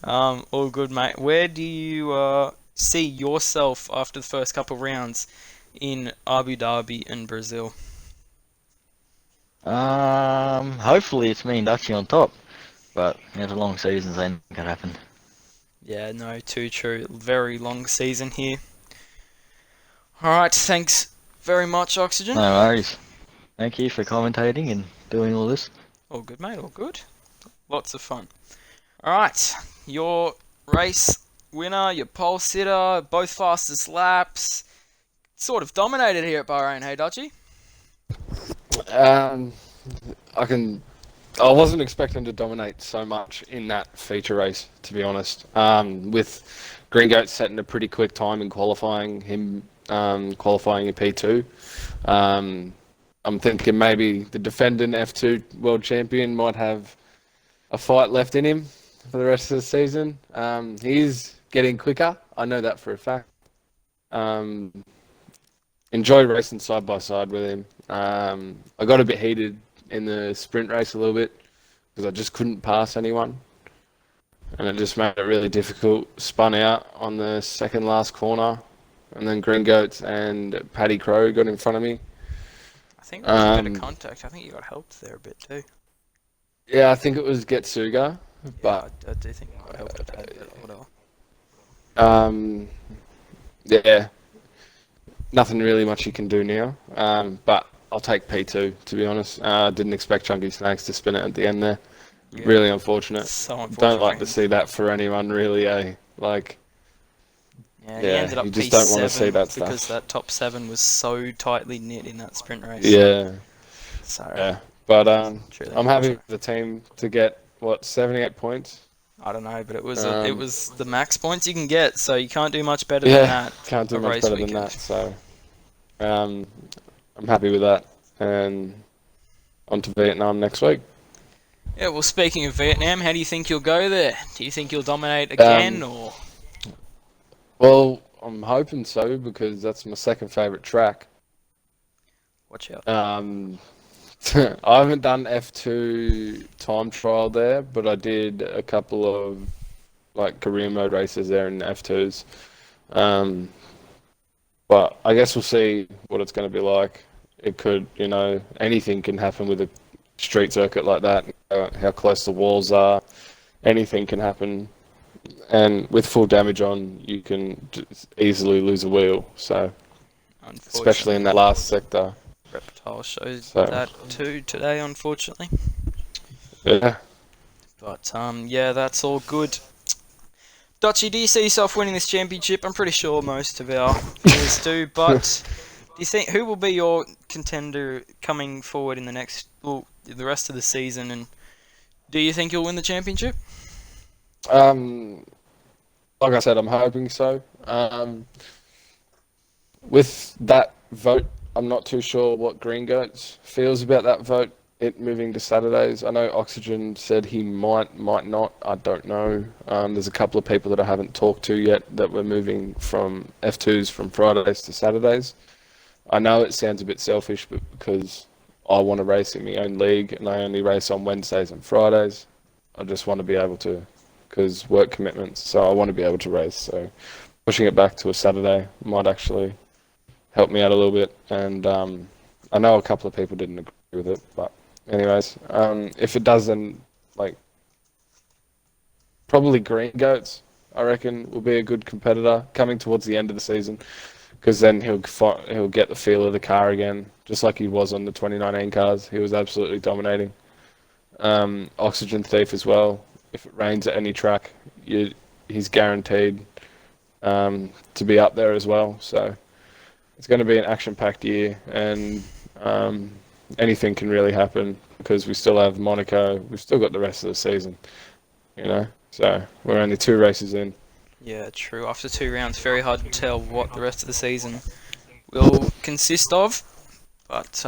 All good, mate. Where do you see yourself after the first couple of rounds in Abu Dhabi and Brazil? Hopefully it's me and Dutchy on top. But it's a long season, so anything can happen. Yeah, no, too true. Very long season here. Alright, thanks very much, Oxygen. No worries. Thank you for commentating and doing all this. All good, mate, all good. Lots of fun. Alright, your race winner, your pole sitter, both fastest laps. Sort of dominated here at Bahrain, hey, Dutchy? I wasn't expecting to dominate so much in that feature race, to be honest. With Green Goat setting a pretty quick time in qualifying, him qualifying in P2. I'm thinking maybe the defending F2 world champion might have a fight left in him for the rest of the season. He is getting quicker. I know that for a fact. Enjoy racing side by side with him. I got a bit heated in the sprint race a little bit because I just couldn't pass anyone, and it just made it really difficult. Spun out on the second last corner, and then Green Goats and Paddy Crow got in front of me. I think there was a bit of contact. I think you got helped there a bit too. Yeah, I think it was Getsuga, but yeah, I do think you got helped with that, but whatever. Yeah, nothing really much you can do now. But I'll take P2, to be honest. Didn't expect Chunky Snakes to spin it at the end there. Yeah. Really unfortunate. So unfortunate. Don't like to see that for anyone, really, eh? Like, yeah, he ended up you just P7 don't want to see that stuff. because that top 7 was so tightly knit in that sprint race. Yeah. Sorry. Yeah. But I'm happy for the team to get, 78 points? I don't know, but it was it was the max points you can get, so you can't do much better than that. Can't do much better than that, so I'm happy with that. And on to Vietnam next week. Yeah, well, speaking of Vietnam, how do you think you'll go there? Do you think you'll dominate again, or...? Well, I'm hoping so, because that's my second favourite track. Watch out. I haven't done F2 time trial there, but I did a couple of career mode races there in F2s. But I guess we'll see what it's going to be like. It could, anything can happen with street circuit like that, how close the walls are. Anything can happen, and with full damage on, you can easily lose a wheel. So, especially in that last sector. Reptile shows So, that too today, unfortunately. yeah. But yeah, that's all good. Dutchy, do you see yourself winning this championship? I'm pretty sure most of our viewers do, but do you think who will be your contender coming forward in the the rest of the season? And do you think you'll win the championship? Like I said, I'm hoping so. With that vote, I'm not too sure what Green Goats feels about that vote, it moving to Saturdays. I know Oxygen said he might not. I don't know. There's a couple of people that I haven't talked to yet that were moving from F2s from Fridays to Saturdays. I know it sounds a bit selfish, but because I want to race in my own league and I only race on Wednesdays and Fridays, I just want to be able to, because work commitments, so I want to be able to race. So pushing it back to a Saturday might actually help me out a little bit. And I know a couple of people didn't agree with it, but anyways, if it doesn't, like, probably Green Goats, I reckon, will be a good competitor coming towards the end of the season, because then he'll get the feel of the car again, just like he was on the 2019 cars. He was absolutely dominating. Oxygen Thief as well. If it rains at any track, he's guaranteed to be up there as well. So it's going to be an action-packed year, and anything can really happen because we still have Monaco. We've still got the rest of the season, you know. So we're only 2 races in. Yeah, true. After 2 rounds, very hard to tell what the rest of the season will consist of. But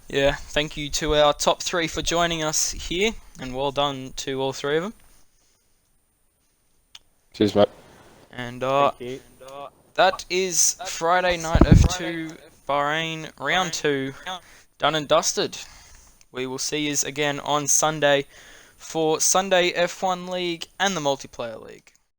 yeah, thank you to our top 3 for joining us here, and well done to all 3 of them. Cheers, mate. And Thank you. that is Friday night F2 Bahrain round 2 done and dusted. We will see you again on Sunday for Sunday F1 League and the Multiplayer League.